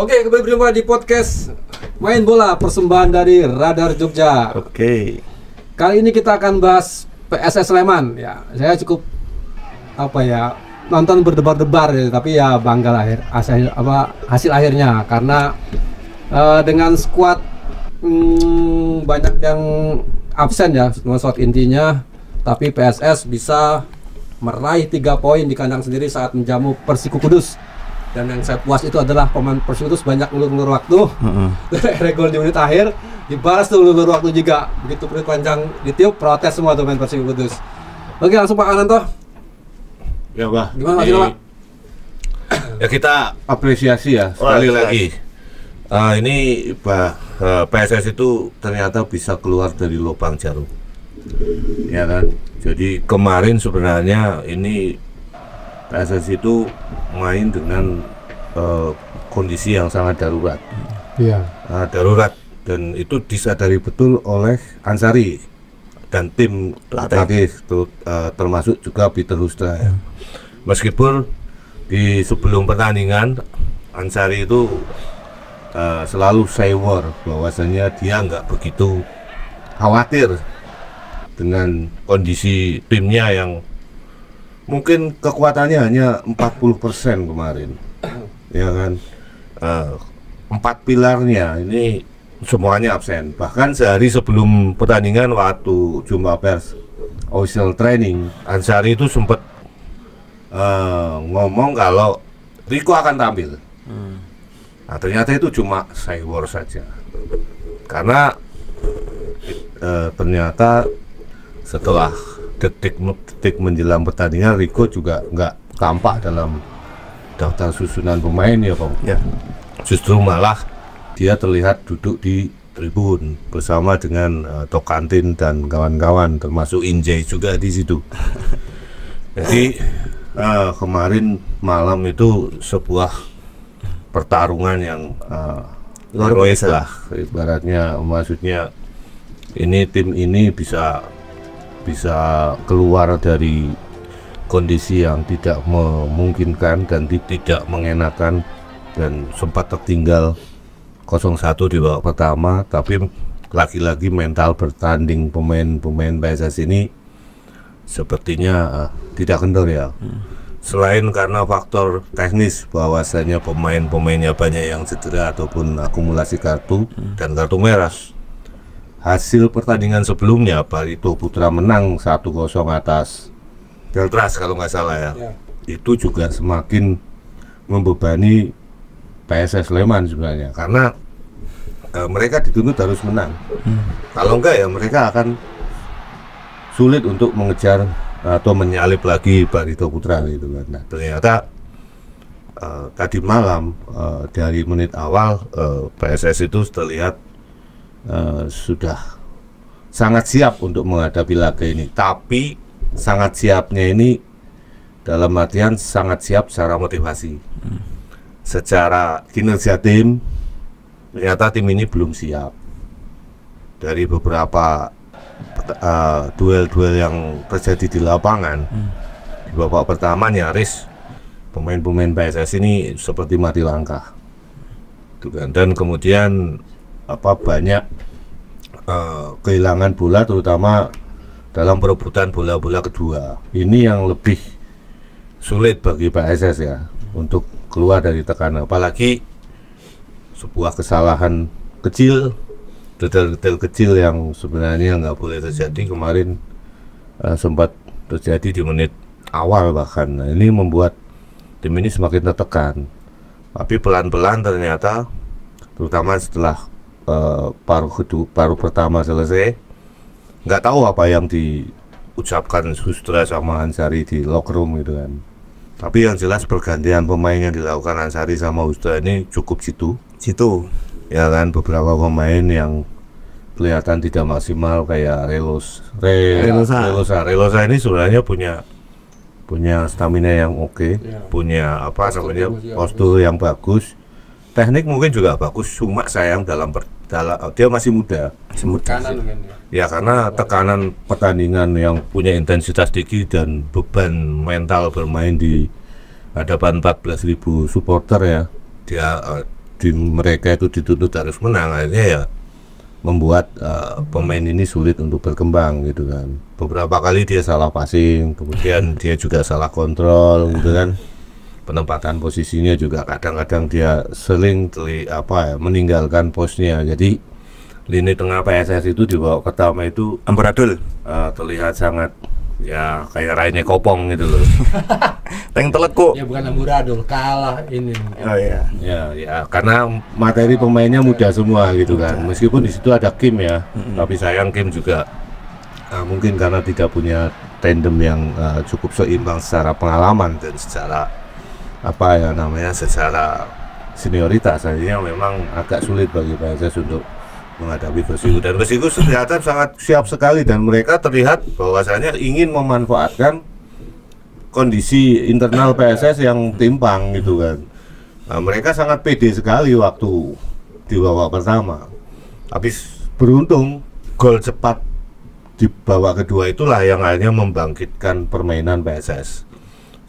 Oke, kembali berjumpa di podcast Main Bola persembahan dari Radar Jogja. Oke. Kali ini kita akan bahas PSS Sleman. Ya, saya cukup nonton berdebar-debar ya, tapi ya bangga lah hasil akhirnya karena dengan skuad banyak yang absen ya, semua slot intinya, tapi PSS bisa meraih 3 poin di kandang sendiri saat menjamu Persiku Kudus. Dan yang saya puas itu adalah pemain Persiku Kudus banyak ngulur waktu. Dari gol di menit akhir dibalas tuh ngulur waktu juga. Begitu menit panjang ditiup, protes semua tuh pemain Persiku Kudus. Oke, langsung Pak Ananto. Ya Pak. Gimana Mas Pak? Ya kita apresiasi ya sekali lagi. Ini Pak, PSS itu ternyata bisa keluar dari lubang jarum. Ya kan. Jadi kemarin sebenarnya ini PSS itu main dengan kondisi yang sangat darurat. Iya. Darurat, dan itu disadari betul oleh Ansari dan tim pelatih termasuk juga Peter Hustra. Ya. Meskipun di sebelum pertandingan Ansari itu selalu say war bahwasanya dia nggak begitu khawatir dengan kondisi timnya yang mungkin kekuatannya hanya 40% kemarin, ya kan. 4 pilarnya ini semuanya absen. Bahkan sehari sebelum pertandingan waktu jumpa pers official training, Ansari itu sempat ngomong kalau Rico akan tampil. Nah, ternyata itu cuma cyber saja, karena ternyata setelah detik menjelang pertandingan Rico juga nggak tampak dalam daftar susunan pemain ya Pak. Ya. Justru malah dia terlihat duduk di tribun bersama dengan Tokantin dan kawan-kawan, termasuk Injay juga di situ. Jadi kemarin malam itu sebuah pertarungan yang luar biasa lah, ibaratnya. Maksudnya ini tim ini bisa keluar dari kondisi yang tidak memungkinkan dan tidak mengenakan, dan sempat tertinggal 0-1 di babak pertama, tapi lagi-lagi mental bertanding pemain PSS ini sepertinya tidak kendor ya. Selain karena faktor teknis bahwasanya pemainnya banyak yang cedera ataupun akumulasi kartu dan kartu merah. Hasil pertandingan sebelumnya Barito Putra menang 1-0 atas Deltras kalau nggak salah ya. Itu juga semakin membebani PSS Sleman sebenarnya, karena mereka dituntut harus menang. Kalau enggak ya mereka akan sulit untuk mengejar atau menyalip lagi Barito Putra gitu kan. Nah, ternyata tadi malam dari menit awal PSS itu terlihat sudah sangat siap untuk menghadapi laga ini. Tapi sangat siapnya ini dalam artian sangat siap secara motivasi. Secara kinerja tim, ternyata tim ini belum siap. Dari beberapa duel-duel yang terjadi di lapangan, di babak pertama nyaris pemain-pemain PSS ini seperti mati langkah, dan kemudian banyak kehilangan bola, terutama dalam perebutan bola-bola kedua. Ini yang lebih sulit bagi PSS ya untuk keluar dari tekanan, apalagi sebuah kesalahan kecil, detail-detail kecil yang sebenarnya nggak boleh terjadi kemarin sempat terjadi di menit awal bahkan. Nah, ini membuat tim ini semakin tertekan. Tapi pelan-pelan ternyata, terutama setelah paruh pertama selesai, nggak tahu apa yang diucapkan Hustra sama Ansari di locker room gitu kan. Tapi yang jelas pergantian pemain yang dilakukan Ansari sama Hustra ini cukup jitu ya kan. Beberapa pemain yang kelihatan tidak maksimal kayak Relosa ini sebenarnya punya stamina yang oke, punya postur yang bagus, teknik mungkin juga bagus, cuma sayang dalam dia masih muda. Ya karena tekanan pertandingan yang punya intensitas tinggi dan beban mental bermain di hadapan 14.000 supporter ya, mereka itu dituntut harus menang, akhirnya ya membuat pemain ini sulit untuk berkembang gitu kan. Beberapa kali dia salah passing, kemudian dia juga salah kontrol gitu kan. Penempatan posisinya juga kadang-kadang dia sering meninggalkan posnya. Jadi lini tengah PSS itu di babak pertama itu amburadul, terlihat sangat ya kayak Raine Kopong gitu loh. teng telekuk. Ya bukan amburadul, kalah ini. Oh iya. Ya karena materi pemainnya muda semua gitu kan. Meskipun di situ ada Kim ya, tapi sayang Kim juga mungkin karena tidak punya tandem yang cukup seimbang secara pengalaman dan secara secara senioritas, akhirnya memang agak sulit bagi PSS untuk menghadapi Persiku. Dan Persiku kelihatan sangat siap sekali dan mereka terlihat bahwasanya ingin memanfaatkan kondisi internal PSS yang timpang gitu kan. Nah, mereka sangat pede sekali waktu di babak pertama. Tapi beruntung gol cepat di babak kedua itulah yang akhirnya membangkitkan permainan PSS.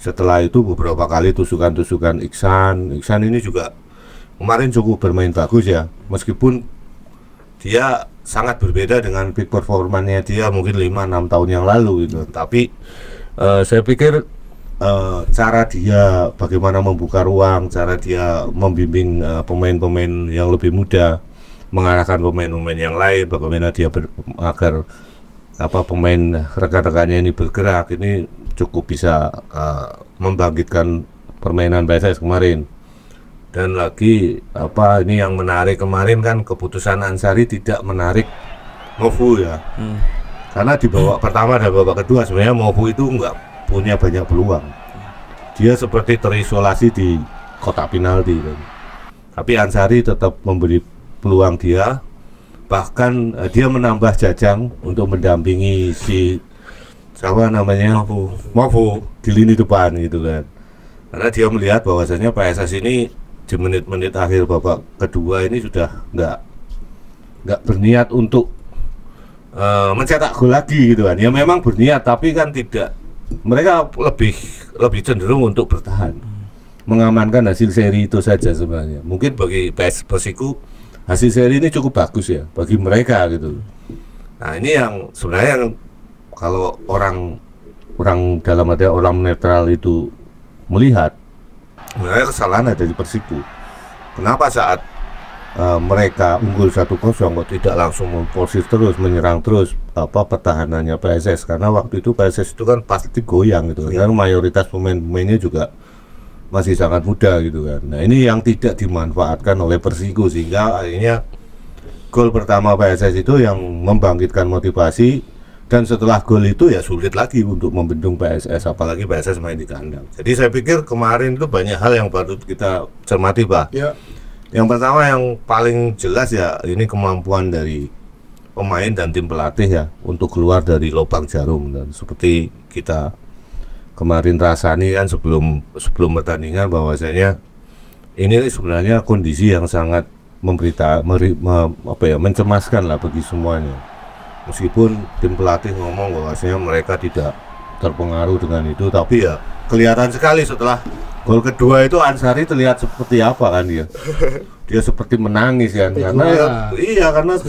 Setelah itu beberapa kali tusukan-tusukan Iksan ini juga kemarin cukup bermain bagus ya, meskipun dia sangat berbeda dengan peak performanya dia mungkin 5-6 tahun yang lalu gitu. Tapi saya pikir cara dia bagaimana membuka ruang, cara dia membimbing pemain-pemain yang lebih muda, mengarahkan pemain-pemain yang lain, bagaimana dia agar pemain rekan-rekannya ini bergerak, ini cukup bisa membangkitkan permainan PSS kemarin. Dan lagi ini yang menarik kemarin kan keputusan Ansari tidak menarik Mofu ya. Karena di babak pertama dan babak kedua sebenarnya Mofu itu nggak punya banyak peluang. Dia seperti terisolasi di kotak penalti kan. Tapi Ansari tetap memberi peluang dia. Bahkan dia menambah Jajang untuk mendampingi si Mofu di lini depan gitu kan. Karena dia melihat bahwasanya PSS ini di menit-menit akhir babak kedua ini sudah nggak berniat untuk mencetak gol lagi gitu kan. Ya memang berniat tapi kan tidak, mereka lebih cenderung untuk bertahan, mengamankan hasil seri itu saja sebenarnya. Mungkin bagi Persiku hasil seri ini cukup bagus ya bagi mereka gitu. Nah ini yang sebenarnya yang kalau orang dalam arti orang netral itu melihat sebenarnya kesalahan ada di Persiku. Kenapa saat mereka unggul 1-0 kok tidak langsung memforsir terus, menyerang terus pertahanannya PSS? Karena waktu itu PSS itu kan pasti goyang gitu kan, mayoritas pemain-pemainnya juga masih sangat muda gitu kan. Nah ini yang tidak dimanfaatkan oleh Persiku, sehingga akhirnya gol pertama PSS itu yang membangkitkan motivasi. Dan setelah gol itu ya sulit lagi untuk membendung PSS, apalagi PSS main di kandang. Jadi saya pikir kemarin itu banyak hal yang patut kita cermati, Pak. Ya. Yang pertama yang paling jelas ya ini kemampuan dari pemain dan tim pelatih ya untuk keluar dari lubang jarum. Dan seperti kita kemarin rasani kan sebelum pertandingan bahwasanya ini sebenarnya kondisi yang sangat mencemaskan lah bagi semuanya. Meskipun tim pelatih ngomong bahwasanya mereka tidak terpengaruh dengan itu, tapi ya kelihatan sekali setelah gol kedua itu Ansari terlihat seperti apa kan dia. Dia seperti menangis kan karena karena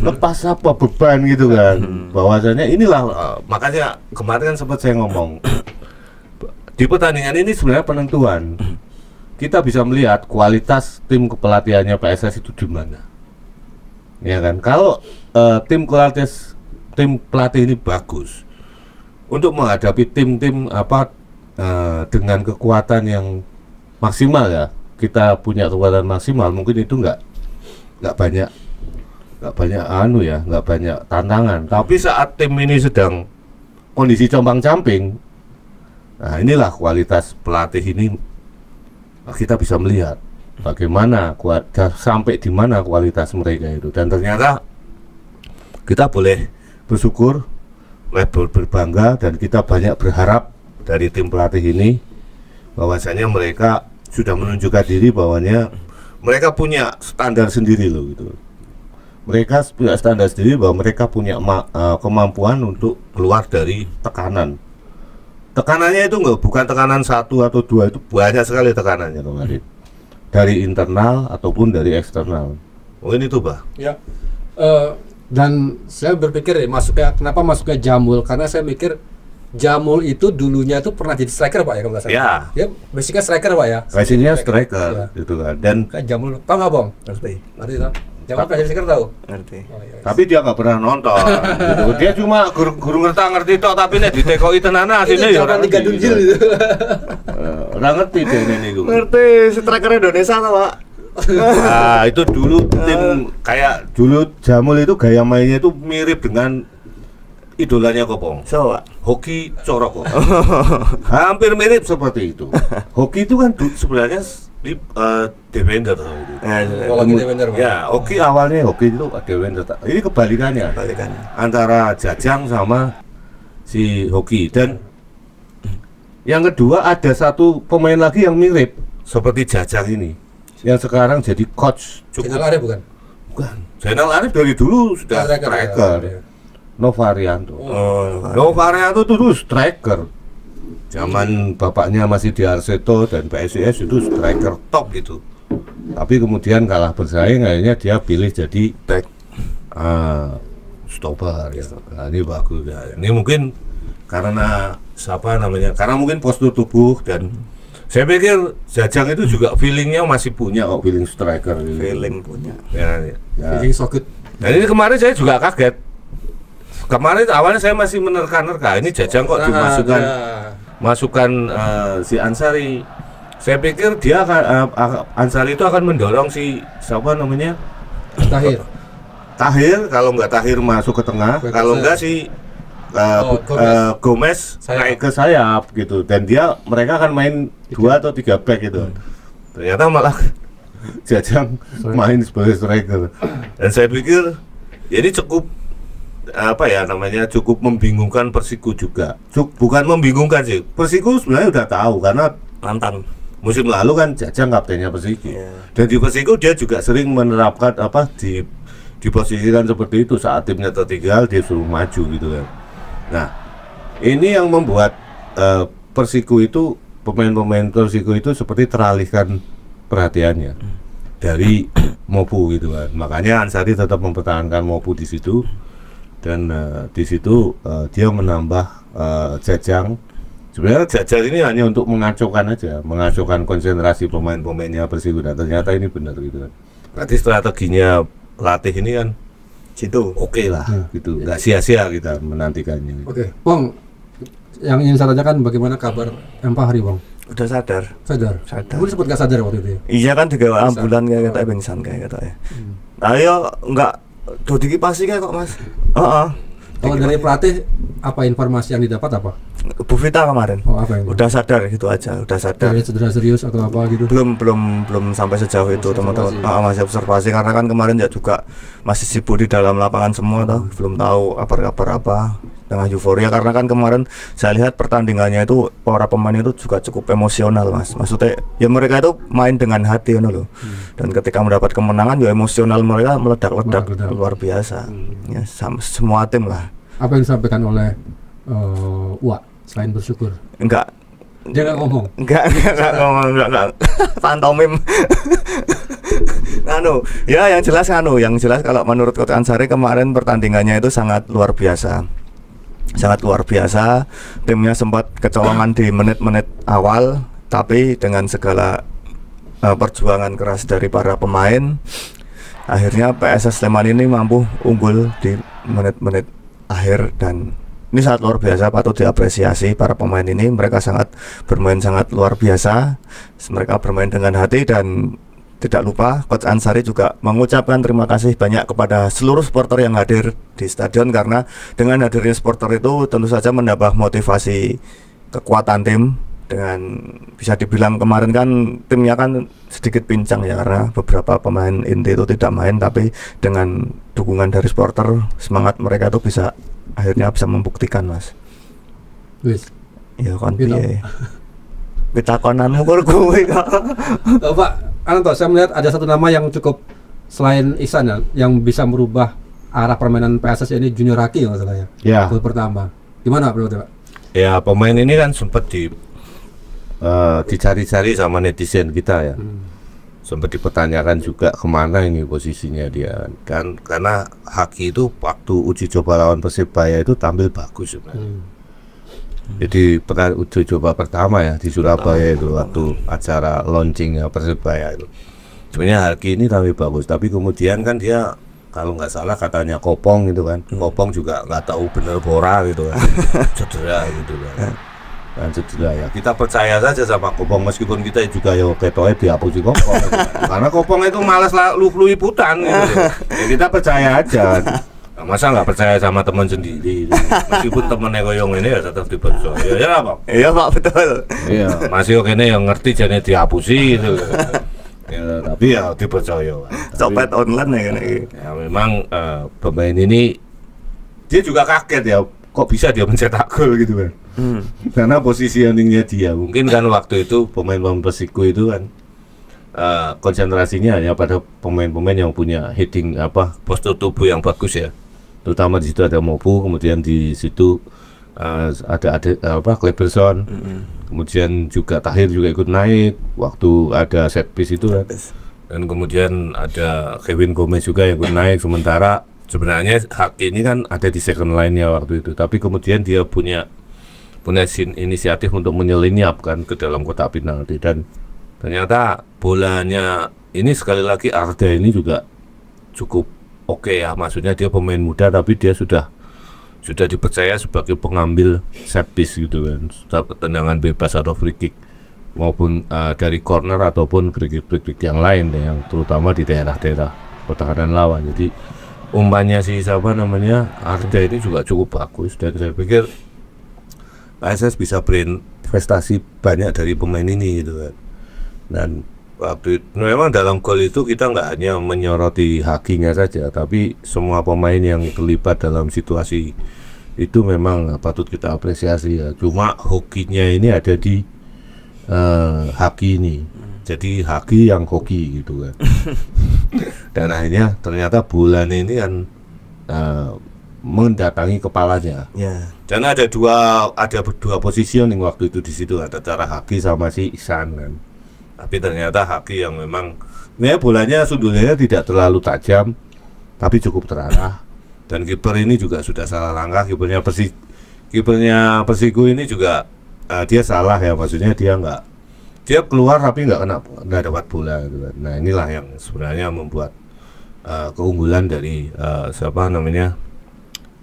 lepas apa beban gitu kan. Bahwasanya inilah makanya kemarin kan sempat saya ngomong di pertandingan ini sebenarnya penentuan. Kita bisa melihat kualitas tim kepelatihannya PSS itu di mana. Ya kan, kalau tim pelatih ini bagus untuk menghadapi tim-tim dengan kekuatan yang maksimal ya, kita punya kekuatan maksimal, mungkin itu nggak banyak nggak banyak tantangan. Tapi saat tim ini sedang kondisi compang-camping, nah inilah kualitas pelatih ini kita bisa melihat bagaimana sampai di mana kualitas mereka itu. Dan ternyata kita boleh bersyukur, boleh berbangga, dan kita banyak berharap dari tim pelatih ini bahwasanya mereka sudah menunjukkan diri bahwanya mereka punya standar sendiri loh gitu. Mereka punya standar sendiri bahwa mereka punya kemampuan untuk keluar dari tekanan. Tekanannya itu bukan tekanan 1 atau 2, itu banyak sekali tekanannya kemarin. dari internal ataupun dari eksternal. Mungkin itu, Pak. Ya. Dan saya berpikir kenapa masuknya Jamul, karena saya mikir Jamul itu dulunya itu pernah jadi striker Pak ya kalau nggak salah. Ya. Dia basicnya striker Pak ya. Basicnya striker Ya. gitu kan. Dan Kan Jamul, tahu nggak Bang? Ngerti. Ngerti tahu? Jamul pernah jadi striker tahu? Ngerti. Oh, iya. tapi dia nggak pernah nonton. Gitu. Dia cuma guru ngerti tok, tapi nek ditekoki tenanan asine ya orang tiga dunjil gitu. itu. Ora ngerti deh niku. Ngerti, striker Indonesia tuh, Pak. Nah, itu dulu tim kayak dulu Jamul itu gaya mainnya itu mirip dengan idolanya Kopong. So, Pak. Hoki Corok. Hampir mirip seperti itu. Hoki itu kan sebenarnya defender itu. Oh, lagi defender, Pak. Ya, Hoki awalnya Hoki itu defender. Ini kebalikannya. Balikannya. Antara Jajang sama si Hoki. Dan yang kedua ada satu pemain lagi yang mirip seperti Jajang ini, yang sekarang jadi coach. Zainal Arif bukan? Bukan. Zainal Arif dari dulu sudah striker. Ya. Novarianto. Oh, Novarianto itu dulu striker. Zaman bapaknya masih di Arseto dan PSIS itu striker top gitu. Tapi kemudian kalah bersaing, akhirnya dia pilih jadi back. Stopper ya. Nah, ini bagus ya. Ini mungkin karena siapa namanya? Karena mungkin postur tubuh dan saya pikir Jajang itu juga feelingnya masih punya kok, feeling striker gitu. Feeling punya. Ya. Jadi so good. Dan ini kemarin saya juga kaget. Kemarin awalnya saya masih menerka-nerka, ini Jajang kok dimasukkan masukkan si Ansari. Saya pikir dia akan Ansari itu akan mendorong si siapa namanya? Tahir, kalau nggak Tahir masuk ke tengah, kalau nggak si Gomez naik ke sayap gitu, dan mereka akan main 2 atau 3 back gitu. Ternyata malah Jajang main sebagai striker. Dan saya pikir ya ini cukup cukup membingungkan Persiku juga. Bukan membingungkan sih, Persiku sebenarnya udah tahu karena Lantang. musim lalu kan Jajang kaptennya Persiku. Dan di Persiku dia juga sering menerapkan diposisikan seperti itu saat timnya tertinggal dia suruh maju gitu kan. Nah, ini yang membuat Persiku itu, pemain-pemain Persiku itu seperti teralihkan perhatiannya dari Mopu gitu kan. Makanya Ansari tetap mempertahankan Mopu di situ, dan di situ dia menambah Jajang. Sebenarnya Jajang ini hanya untuk mengacaukan konsentrasi pemain-pemainnya Persiku, dan ternyata ini benar gitu kan. Berarti strateginya pelatih ini kan Situ. oke lah gitu, nggak sia-sia kita menantikannya. Oke, Bang, yang ingin saya tanyakan bagaimana kabar Fahri, Bang? Udah sadar. Sadar. Sadar. Gue sempat nggak sadar waktu itu ya? Iya kan digawe ambulan kayak kata pingsan kayak kata ya. Ayo enggak do dikipasi kayak kok Mas. Heeh. Kalau dari pelatih apa informasi yang didapat apa? Bu Vita kemarin. Oh, apa itu? Udah sadar gitu aja, udah sadar. Dari cedera serius atau apa gitu? Belum sampai sejauh itu teman-teman. Masih observasi karena kan kemarin ya juga masih sibuk di dalam lapangan semua toh. Belum tahu kabar apa dengan euforia, karena kan kemarin saya lihat pertandingannya itu para pemain itu juga cukup emosional Mas. Maksudnya ya mereka itu main dengan hati loh. Dan ketika mendapat kemenangan ya emosional mereka meledak-ledak luar biasa. Ya semua tim lah. Apa yang disampaikan oleh Wak selain bersyukur? Enggak. Dia nggak ngomong. Enggak ngomong. Pantomim. Yang jelas kalau menurut Coach Ansari kemarin pertandingannya itu sangat luar biasa. Sangat luar biasa. Timnya sempat kecolongan di menit-menit awal, tapi dengan segala perjuangan keras dari para pemain, akhirnya PSS Sleman ini mampu unggul di menit-menit akhir, dan ini sangat luar biasa, patut diapresiasi para pemain ini. Mereka bermain sangat luar biasa. Mereka bermain dengan hati, dan tidak lupa Coach Ansari juga mengucapkan terima kasih banyak kepada seluruh supporter yang hadir di stadion, karena dengan hadirnya supporter itu tentu saja menambah motivasi kekuatan tim. Dengan bisa dibilang kemarin kan timnya kan sedikit pincang ya, karena beberapa pemain inti itu tidak main, tapi dengan dukungan dari supporter semangat mereka itu akhirnya bisa membuktikan Mas. Wis. Ya kan piye. Pitakonanmu kok kowe kok. Pak Ananto, saya melihat ada satu nama yang cukup selain Ihsan ya, yang bisa merubah arah permainan PSS ini, Junior Haki ya masalahnya. Ya. Gol pertama. Gimana Pak? Ya, pemain ini kan sempat dicari-cari sama netizen kita ya. sempat dipertanyakan juga kemana ini posisinya dia kan, karena Haki itu waktu uji coba lawan Persebaya itu tampil bagus sebenarnya. Jadi uji coba pertama ya di Surabaya itu waktu acara launchingnya Persebaya itu sebenarnya Haki ini tampil bagus, tapi kemudian kan dia kalau nggak salah katanya kopong gitu kan, kopong juga nggak tahu bener bora gitu kan, cedera gitu kan. Dan cedera ya, kita percaya saja sama Kopong meskipun kita juga ya ketoe dihapusi Kopong gitu. Karena Kopong itu malas lu liputan gitu. Ya kita percaya aja. Nah, masa nggak percaya sama teman sendiri meskipun temennya koyong ini ya tetap dipercaya ya Pak. Iya Pak, betul. Iya, masih oke nih yang ngerti jadi dihapusi gitu. Ya, tapi ya dipercaya. Copet online ya kan. Ya memang pemain ini dia juga kaget ya, kok bisa dia mencetak gol gitu kan. Karena positioningnya dia mungkin kan waktu itu pemain-pemain Persiku itu kan konsentrasinya hanya pada pemain-pemain yang punya hitting postur tubuh yang bagus ya, terutama di situ ada Mobu, kemudian di situ ada Kleberson, kemudian juga Tahir juga ikut naik waktu ada set piece itu kan, dan kemudian ada Kevin Gomez juga yang ikut naik. Sementara sebenarnya Haki ini kan ada di second line-nya waktu itu, tapi kemudian dia punya inisiatif untuk menyelinap kan ke dalam kotak penalti, dan ternyata bolanya ini sekali lagi Arda ini juga cukup oke ya, maksudnya dia pemain muda tapi dia sudah dipercaya sebagai pengambil set piece gitu kan, tendangan bebas atau free kick maupun dari corner ataupun free kick yang lain ya, yang terutama di daerah-daerah pertahanan lawan. Jadi umpannya si Arda ini juga cukup bagus, dan saya pikir PSS bisa berinvestasi banyak dari pemain ini gitu kan. Dan waktu itu memang dalam gol itu kita nggak hanya menyoroti Hakinya saja, tapi semua pemain yang terlibat dalam situasi itu memang patut kita apresiasi ya. Cuma hokinya ini ada di Haki ini, jadi Haki yang hoki gitu kan. Dan akhirnya ternyata bulan ini kan mendatangi kepalanya. Ya. Dan ada dua positioning waktu itu di situ, ada antara Haki sama si Ihsan kan. Tapi ternyata Haki yang memang bolanya sudutnya tidak terlalu tajam, tapi cukup terarah. Dan kiper ini juga sudah salah langkah, kipernya Persiku ini juga dia salah ya, maksudnya dia keluar tapi nggak dapat bola gitu kan. Nah inilah yang sebenarnya membuat keunggulan dari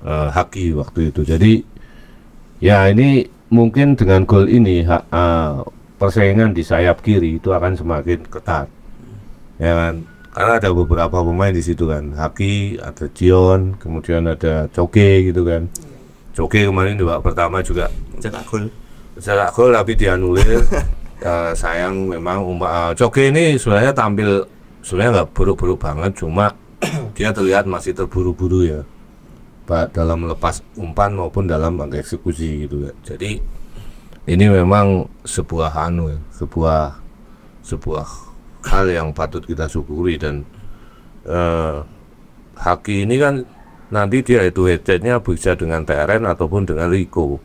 Haki waktu itu. Jadi ya ini mungkin dengan gol ini persaingan di sayap kiri itu akan semakin ketat ya kan, karena ada beberapa pemain di situ kan, Haki, ada Jion, kemudian ada Coke gitu kan. Coke kemarin di babak pertama juga cetak gol tapi dianulir. Sayang memang Coke ini sebenarnya tampil sebenarnya nggak buruk-buruk banget, cuma dia terlihat masih terburu-buru ya, dalam melepas umpan maupun dalam eksekusi gitu kan. Jadi ini memang sebuah hal yang patut kita syukuri. Dan Haki ini kan nanti dia itu headsetnya bisa dengan TRN ataupun dengan Rico.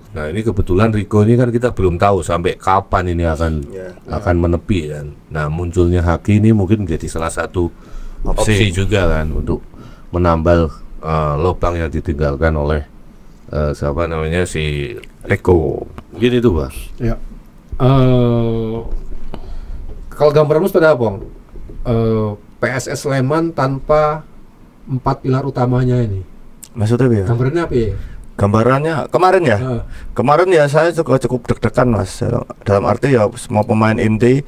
Nah ini kebetulan Rico ini kan kita belum tahu sampai kapan ini akan menepi kan. Nah munculnya Haki ini mungkin menjadi salah satu opsi juga kan untuk menambal lubang yang ditinggalkan oleh si Rico. Mungkin itu Pak. Ya. Kalau gambaranmu seperti apa, Bang? PSS Sleman tanpa 4 pilar utamanya ini. Maksudnya ya? Gambarannya apa ya? Gambarannya kemarin ya saya cukup deg-degan Mas. Dalam arti ya semua pemain inti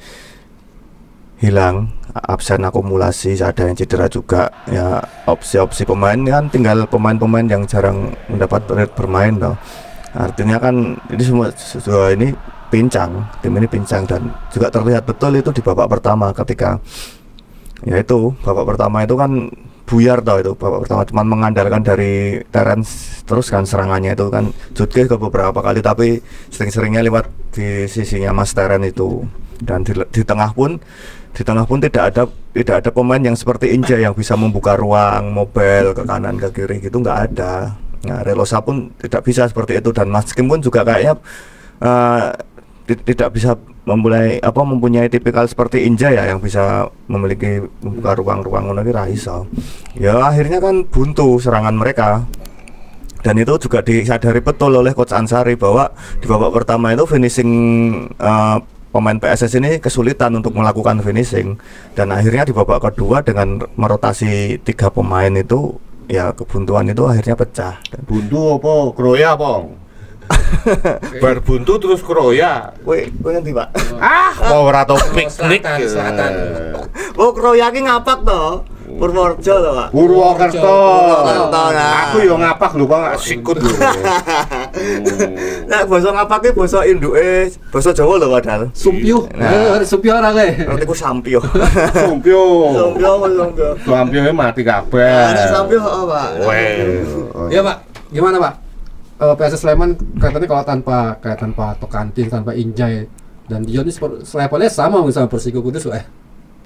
hilang, absen akumulasi, ada yang cedera juga ya. Opsi pemain kan tinggal pemain-pemain yang jarang mendapat menit bermain toh. Artinya kan ini semua ini tim ini pincang, dan juga terlihat betul itu di babak pertama ketika yaitu babak pertama itu kan buyar tau, itu babak pertama cuma mengandalkan dari Terence terus kan serangannya itu kan Jutke ke beberapa kali, tapi sering-seringnya lewat di sisinya Mas Terence itu. Dan di tengah pun tidak ada pemain yang seperti Inja yang bisa membuka ruang mobile ke kanan ke kiri gitu, nggak ada. Nah, Relosa pun tidak bisa seperti itu, dan Mas Kim pun juga kayaknya tidak bisa mempunyai tipikal seperti Inja ya, yang bisa memiliki membuka ruang-ruang ngono iki ra iso. Ya akhirnya kan buntu serangan mereka. Dan itu juga disadari betul oleh Coach Ansari bahwa di babak pertama itu finishing pemain PSS ini kesulitan untuk melakukan finishing, dan akhirnya di babak kedua dengan merotasi 3 pemain itu ya kebuntuan itu akhirnya pecah. Buntu apa kroya apa? Bar buntu terus kroya. Kowe ngendi, Pak? Mau ora tau piknik. Selatan. Oh, kroya ki ngapak to. Purworejo to, Pak. Purwokerto. Nah. Aku yo ngapak lho, Pak, sikut lho. Nah, basa ngapak ki basa induke basa Jawa lho padahal. Sumpyo. Nah. Sumpyo ora kowe. Berarti ku sampio. Sumpyo. Sampio. Sumpyo mati kabeh. Ada sampio kok, Pak. Weh. Iya Pak, gimana Pak? PSS Sleman kelihatannya kalau tanpa Tokantin, tanpa Injay dan Dion ini levelnya sama sama Persiko Kudus lah.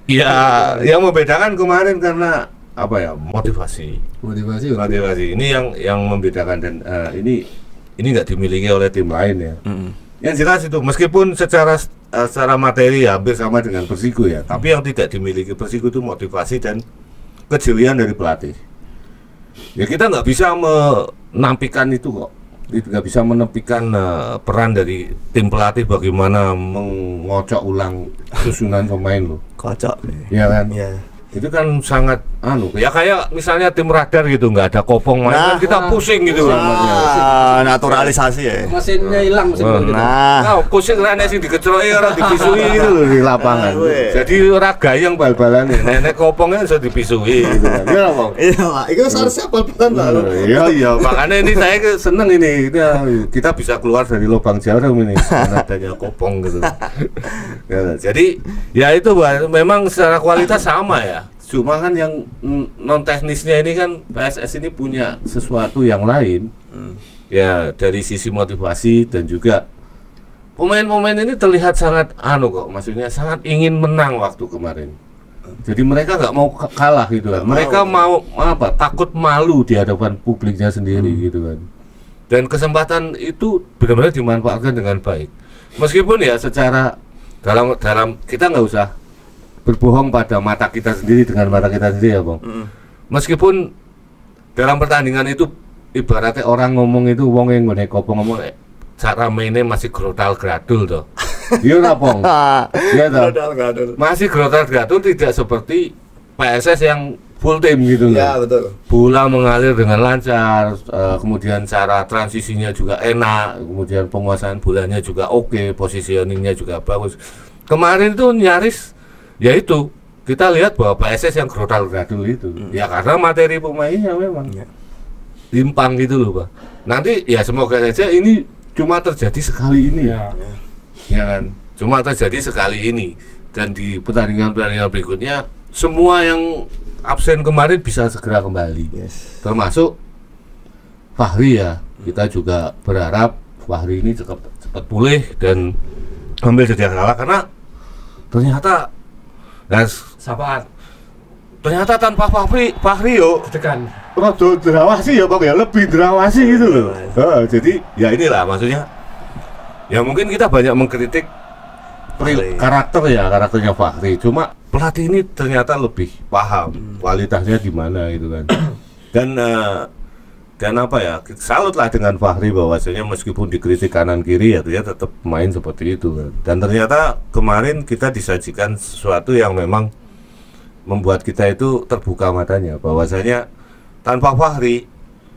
Ya, yang membedakan kemarin karena apa ya, motivasi. Ini yang membedakan, dan ini nggak dimiliki oleh tim lain ya. Yang jelas itu meskipun secara materi ya hampir sama dengan Persiko ya, tapi yang tidak dimiliki Persiko itu motivasi dan kejelian dari pelatih. Ya kita nggak bisa menampilkan itu kok. Nggak bisa menepikan peran dari tim pelatih bagaimana mengocok ulang susunan pemain lo. Kocok. Iya kan? Iya. Itu kan sangat ya kayak misalnya tim radar gitu, nggak ada kopong main kan kita pusing gitu kan. Naturalisasi ya. Mesinnya hilang mesin gitu. Nah, pusing rene sing dikecroki ora dipisui gitu loh di lapangan. Jadi ora gayeng bal-balane. Nek kopongnya iso dipisui gitu kan. Iya, Bang. Iya, Pak. Itu seharusnya bal-balan, Pak. Iya, makanya ini saya seneng ini. Kita bisa keluar dari lubang jarum ini karena adanya kopong gitu. Ya, jadi ya itu memang secara kualitas sama ya. Cuma kan yang non teknisnya ini kan PSS ini punya sesuatu yang lain. Ya dari sisi motivasi, dan juga pemain-pemain ini terlihat sangat kok, maksudnya sangat ingin menang waktu kemarin. Jadi mereka nggak mau kalah gitu kan. Mereka mau takut malu di hadapan publiknya sendiri gitu kan. Dan kesempatan itu benar-benar dimanfaatkan dengan baik. Meskipun ya secara dalam kita nggak usah berbohong pada mata kita sendiri dengan mata kita sendiri ya Bang. Meskipun dalam pertandingan itu ibaratnya orang ngomong itu wong yang ngene kopong ngomong cara mainnya masih grotal gradul toh. Iya lah Bang. Iya toh. Masih grotal gradul, tidak seperti PSS yang full tim gitu loh. Ya betul. Bola mengalir dengan lancar, kemudian cara transisinya juga enak, kemudian penguasaan bolanya juga oke, positioningnya juga bagus. Kemarin itu nyaris ya itu kita lihat bahwa PSS yang grotal gradul itu ya karena materi pemainnya memang timpang gitu loh Pak. Nanti ya semoga saja ini cuma terjadi sekali ini ya kan, cuma terjadi sekali ini, dan di pertandingan-pertandingan berikutnya semua yang absen kemarin bisa segera kembali, termasuk Fahri ya. Kita juga berharap Fahri ini cepat pulih dan ambil sedia kalah, karena ternyata ternyata tanpa Fahri yo Tekan. rada drawasi ya Bang ya, lebih drawasi gitu loh. Jadi ya inilah maksudnya. Ya mungkin kita banyak mengkritik karakternya Fahri, cuma pelatih ini ternyata lebih paham kualitasnya di mana gitu kan. Dan apa ya, salutlah dengan Fahri bahwasanya meskipun dikritik kanan kiri ya dia tetap main seperti itu kan. Dan ternyata kemarin kita disajikan sesuatu yang memang membuat kita itu terbuka matanya, bahwasanya tanpa Fahri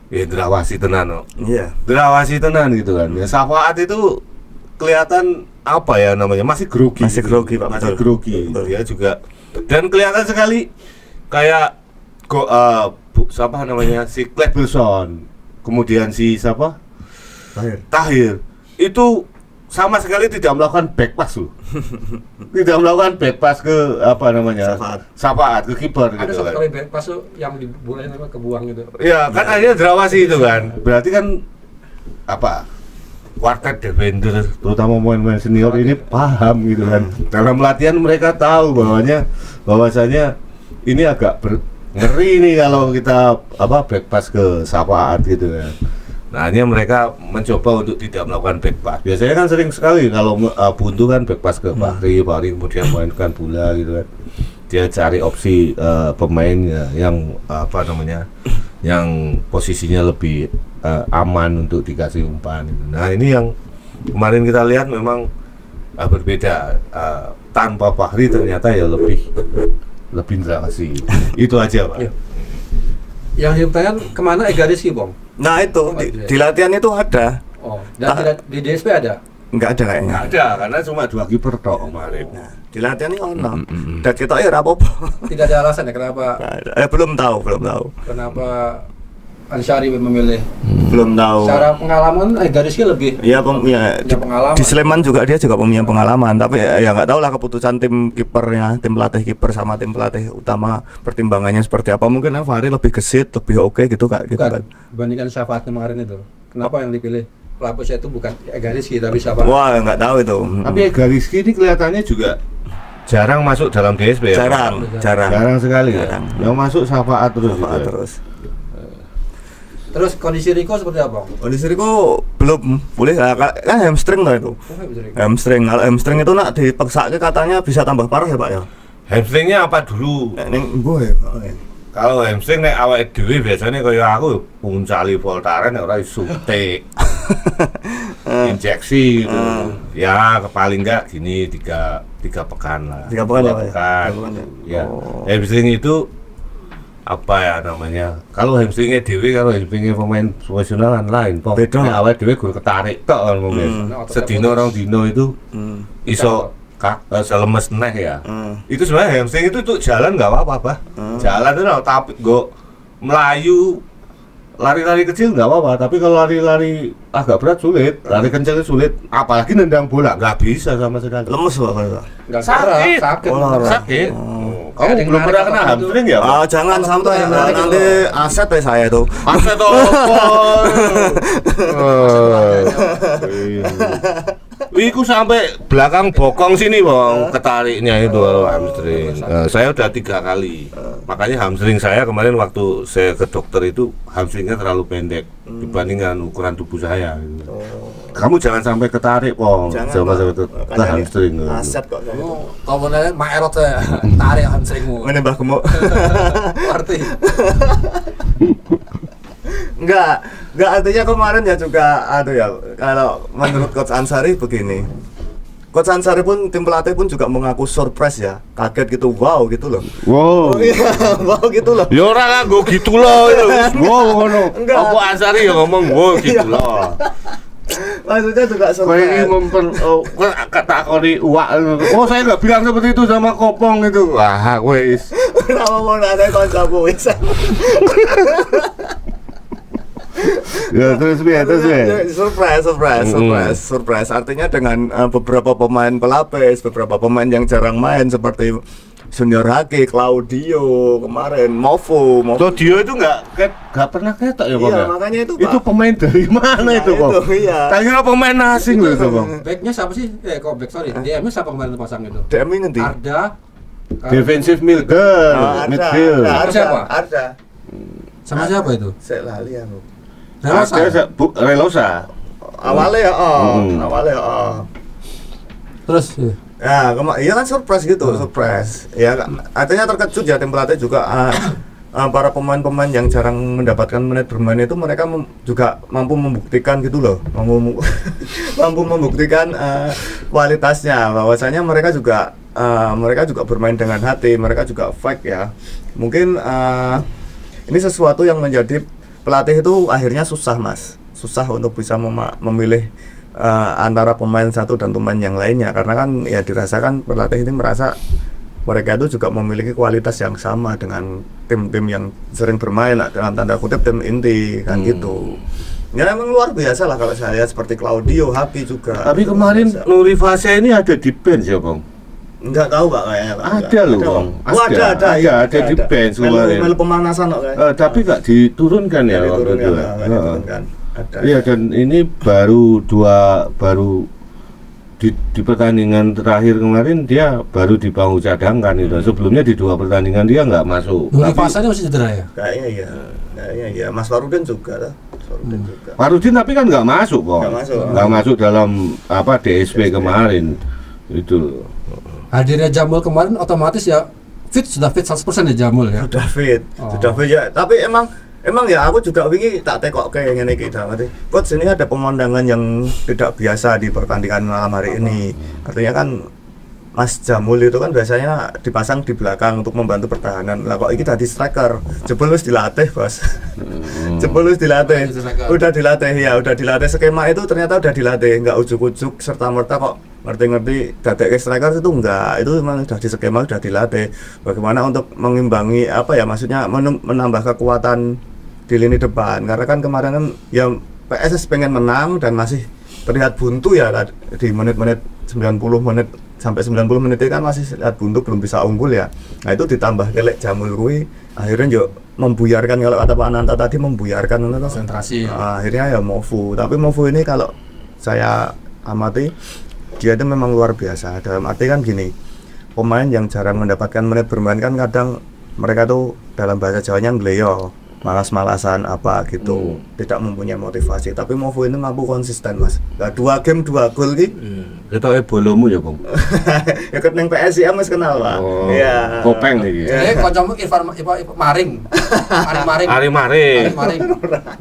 ya drawasi tenan. Iya. Drawasi tenan gitu kan. Ya Safaat itu kelihatan apa ya namanya, masih grogi. Masih grogi, Pak. Masih grogi. Dia juga, dan kelihatan sekali kayak siapa namanya, si Cleberson, kemudian si siapa Tahir itu sama sekali tidak melakukan back pass loh. Tidak melakukan back pass ke apa namanya, Safaat ke kiper Ada gitu satu kan. kali back pass tuh yang dibolehin apa kebuang gitu. Ya kan akhirnya drawasi itu kan. Berarti kan apa, quartet defender terutama pemain-pemain senior ini paham gitu kan. Dalam latihan mereka tahu bahwasanya ini agak ngeri nih kalau kita back pass ke Safaat gitu kan. Nah ini mereka mencoba untuk tidak melakukan back pass. Biasanya kan sering sekali kalau buntu kan back pass ke Fahri kemudian mainkan bola gitu kan. Dia cari opsi pemain yang apa namanya, yang posisinya lebih aman untuk dikasih umpan. Nah ini yang kemarin kita lihat memang berbeda. Tanpa Fahri ternyata ya lebih interaksi. Itu aja Pak. Yang dipertanyakan kemana Ega Rizky, Bang? Nah itu di latihan itu ada. Oh, dan di DSP ada? Enggak ada kayaknya. Nggak ada, karena cuma 2 kiper tok kemarin. Nah, di latihan ini ono. Dan kita apa-apa. Tidak ada alasan ya kenapa? Belum tahu. Kenapa Ansari memilih? Belum tahu. Secara pengalaman Ega Rizky lebih. Ya, pengalaman. di Sleman juga dia juga punya pengalaman, tapi ya nggak tahu lah keputusan tim kipernya, tim pelatih kiper sama tim pelatih utama pertimbangannya seperti apa. Mungkin Fahri lebih gesit, lebih oke gitu Kak. Gitu kan. Dibandingkan Syafaat kemarin itu. Kenapa yang dipilih pelapisnya itu bukan Ega Rizky tapi Syafaat? Wah, nggak tahu itu. Tapi Ega Rizky ini kelihatannya juga jarang masuk dalam DSP ya. Jarang sekali jarang. Ya. Yang masuk Syafaat terus. Terus kondisi Riko seperti apa? Kondisi Riko belum boleh kan hamstring lah itu. Hamstring. Kalau hamstring itu nak dipaksa katanya bisa tambah parah ya Pak ya. Hamstringnya apa dulu? Ning gue. Kalau hamstring nek awake dhewe biasanya kaya aku puncali Voltaren nek ora suntik. Injeksi gitu. Ya paling enggak gini 3 pekan lah. 3 pekan ya Pak. Ya. Hamstring itu apa ya namanya? Kalau hamstringnya dewe, kalau hamstringnya pemain profesional kan lain. Beda. Awal dewe gue ketarik tok kan mungkin. Sedino orang dino itu iso selemes neh ya. Itu sebenarnya hamstring itu untuk jalan nggak apa-apa, Bah. Jalan itu tapi gue melayu lari-lari kecil nggak apa-apa, tapi kalau lari-lari agak berat sulit, lari kencang sulit, apalagi nendang bola nggak bisa sama sekali. Lemes Pak. Nggak Sakit. sakit. Kamu belum pernah kena hamstring ya? Ah, jangan sampai nanti aset ya saya tuh. Aset Iku sampai belakang bokong sini Bang, ketariknya itu hamstring. Saya udah 3 kali. Makanya hamstring saya kemarin waktu saya ke dokter itu hamstringnya terlalu pendek dibandingkan ukuran tubuh saya. Kamu jangan sampai ketarik Bang, jangan sampai ke hamstring. Aset kok. Kalau benar Maerot saya tarik hamstringmu. Menembak gemuk. Arti. Enggak artinya kemarin ya juga aduh ya, kalau menurut Coach Ansari begini. Coach Ansari pun tim pelatih pun juga mengaku surprise ya, kaget gitu, wow gitu loh. Wow. Wow gitu loh. Ya ora lah go gitu loh. Wow ngono. Enggak. Apa Ansari ya ngomong wow gitu loh. Maksudnya juga surprise. Kata kori uak. Oh saya nggak bilang seperti itu sama Kopong itu. Wah, wes. Kenapa mau nanya koncoku wis? Ya terus ya. Surprise. Artinya dengan beberapa pemain pelapis, beberapa pemain yang jarang main seperti Junior Haki, Claudio kemarin, Movo. Claudio itu nggak pernah ketok ya Bang? Iya, ya? makanya itu Pak. Itu pemain dari mana itu Bang? Iya. Tak kira pemain asing loh itu Bang. Backnya siapa sih? Sorry. DM-nya siapa kemarin pasang itu? DM ini nanti. Arda. Defensive midfield. Siapa? Ada. Sama siapa itu? Saya lali anu. Relosa. Awalnya Terus ya, iya kan surprise gitu, surprise. Ya, artinya terkejut ya tim pelatih juga. Para pemain-pemain yang jarang mendapatkan menit bermain itu mereka juga mampu membuktikan gitu loh, mampu membuktikan kualitasnya, bahwasanya mereka juga bermain dengan hati, mereka juga fight ya. Mungkin ini sesuatu yang menjadi pelatih itu akhirnya susah untuk bisa memilih antara pemain satu dan pemain yang lainnya, karena kan ya dirasakan pelatih ini merasa mereka itu juga memiliki kualitas yang sama dengan tim-tim yang sering bermain lah, dalam tanda kutip tim inti kan gitu. Ya emang luar biasa lah kalau saya lihat, seperti Claudio, Haki juga. Tapi kemarin Nuri Fasya ini ada di bench ya Bang? Enggak tahu Pak kayaknya. Ada loh Bang. Ada di bench kemarin. Melu pemanasan kok kayaknya. Tapi nggak diturunkan ya waktu itu. Iya, dan ini baru di pertandingan terakhir kemarin dia baru di bangku cadangkan itu. Sebelumnya di 2 pertandingan dia nggak masuk. Nuri Fasya masih cedera ya? Kayaknya iya. Mas Farudin juga lah. Farudin juga. Farudin tapi kan nggak masuk kok. Nggak masuk. Dalam apa DSP kemarin. Itu. Hadirnya Jamul kemarin otomatis ya sudah fit 100% ya Jamul ya. Sudah fit ya. Tapi emang ya aku juga wingi tak tekok kayak ngene iki ngerti. Coach ini ada pemandangan yang tidak biasa di pertandingan malam hari ini. Artinya kan Mas Jamul itu kan biasanya dipasang di belakang untuk membantu pertahanan. Lah kok iki tadi striker. Jebul wis dilatih, Bos. Jebul wis dilatih. Udah dilatih skema itu ternyata udah dilatih, enggak ujuk-ujuk serta merta kok ngerti-ngerti dadek striker itu enggak. Itu memang sudah di skema, sudah dilatih. Bagaimana untuk mengimbangi apa ya maksudnya menambah kekuatan di lini depan. Karena kan kemarin kan ya PSS pengen menang dan masih terlihat buntu ya di menit-menit 90 menit sampai 90 menit itu kan masih lihat buntu, belum bisa unggul ya. Nah itu ditambah kelek Jamul kui akhirnya juga membuyarkan, kalau kata Pak Ananta tadi membuyarkan konsentrasi. Akhirnya ya Mofu, tapi Mofu ini kalau saya amati dia itu memang luar biasa. Dalam arti kan gini, pemain yang jarang mendapatkan menit bermain kan kadang mereka tuh dalam bahasa Jawanya ngleyo, malas-malasan apa gitu, tidak mempunyai motivasi. Tapi Mofu ini mampu konsisten, Mas. Nah, 2 game 2 gol ki. Kita bolomu ya, Bang. Ya ket ning PSIM wis kenal, Pak. Iya. Kopeng iki. Kancamu Irfan Maring. Ari Maring.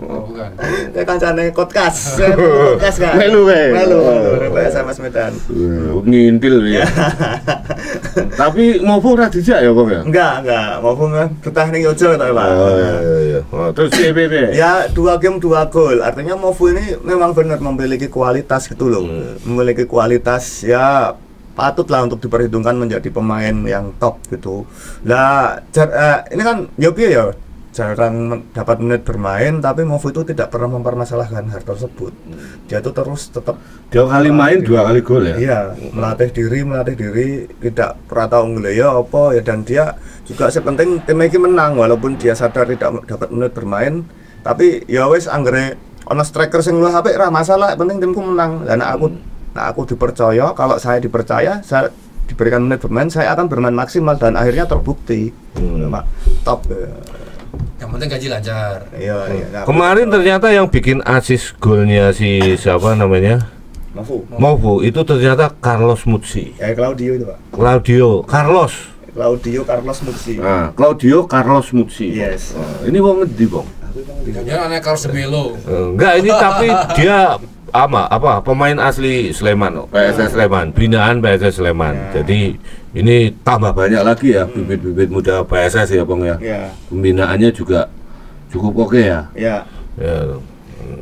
Oh, bukan. Kayak kancane podcast. Podcast kan. Melu. PSIM Medan. Ngintil ya. Tapi Mofu ora dijak ya, Bang ya? Enggak. Mofu kan betah ning Yojo ta, Pak. Terus CBB? Ya 2 game 2 gol. Artinya Mofu ini memang benar memiliki kualitas gitu loh. Memiliki kualitas ya patutlah untuk diperhitungkan menjadi pemain yang top gitu. Lah ini kan Yopi ya jarang dapat menit bermain, tapi Mofu itu tidak pernah mempermasalahkan hal tersebut. Dia tuh terus tetap 2 kali main 2 kali gol ya. Iya, melatih diri, tidak pernah tahu ngeleyo apa ya, dan dia juga sepenting tim iki menang walaupun dia sadar tidak dapat menit bermain, tapi ya wis anggere ana striker sing luwih apik ra masalah, penting timku menang. Lah aku dipercaya, kalau saya dipercaya, saya diberikan menit bermain, saya akan bermain maksimal dan akhirnya terbukti. Pak, top. Yang penting gaji lancar. Iya. Kemarin ternyata yang bikin asis golnya si siapa namanya? Mofu itu ternyata Carlos Mutsi. Claudio itu, Pak. Claudio Carlos Mutsi. Nah, Claudio Carlos Mutsi. Yes. Ini wong ngendi, Bang? Dia anak Carlos Melo. Enggak, ini tapi dia apa pemain asli Sleman, PSS Sleman, binaan PSS Sleman. Jadi ini tambah banyak lagi ya bibit-bibit muda PSS ya, Bang ya. Pembinaannya juga cukup oke ya. Iya.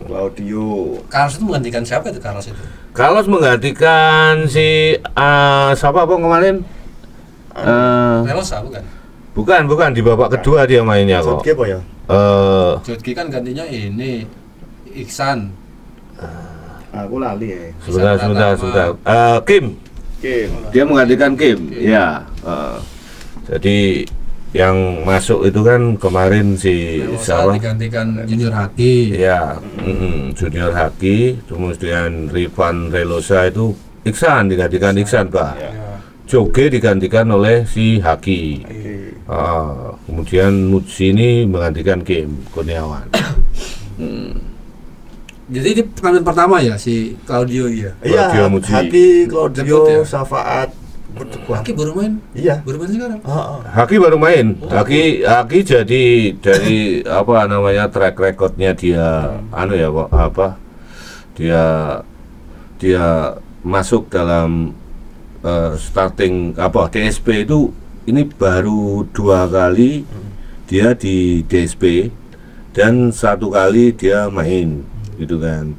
Claudio. Carlos itu menggantikan siapa itu Carlos itu? Carlos menggantikan si siapa Bang kemarin? Relosa bukan? Bukan di babak kedua dia mainnya kok. Jodki apa ya? Jodki kan gantinya ini Iksan. Aku lali ya. Sebentar. Kim. Dia menggantikan Kim. Ya. Jadi yang masuk itu kan kemarin si siapa? Digantikan Junior Haki. Ya, Junior Haki, kemudian Rifan Relosa itu Iksan digantikan Iksan, Pak. Joge digantikan oleh si Haki. Kemudian Mutsi ini menggantikan Kim Kurniawan. Jadi ini pertandingan pertama ya si Claudio ya. Iya, Mutsi. Haki, Claudio, Safaat. Haki baru main? Iya. Baru main sekarang? Haki baru main. Haki jadi dari apa namanya track recordnya dia ya kok apa? Dia masuk dalam starting apa DSP itu ini baru 2 kali dia di DSP dan 1 kali dia main gitu kan.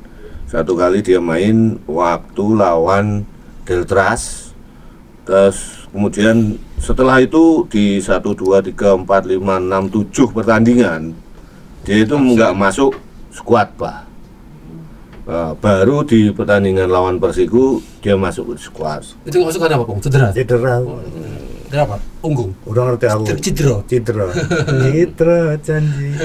1 kali dia main waktu lawan Deltras. Terus kemudian setelah itu di 1, 2, 3, 4, 5, 6, 7 pertandingan dia itu nggak masuk skuad, Pak. Baru di pertandingan lawan Persiku dia masuk skuad. Itu nggak masuk karena apa, Bang? Cedera? Cedera apa? Punggung? Udah ngerti aku. Cedera janji.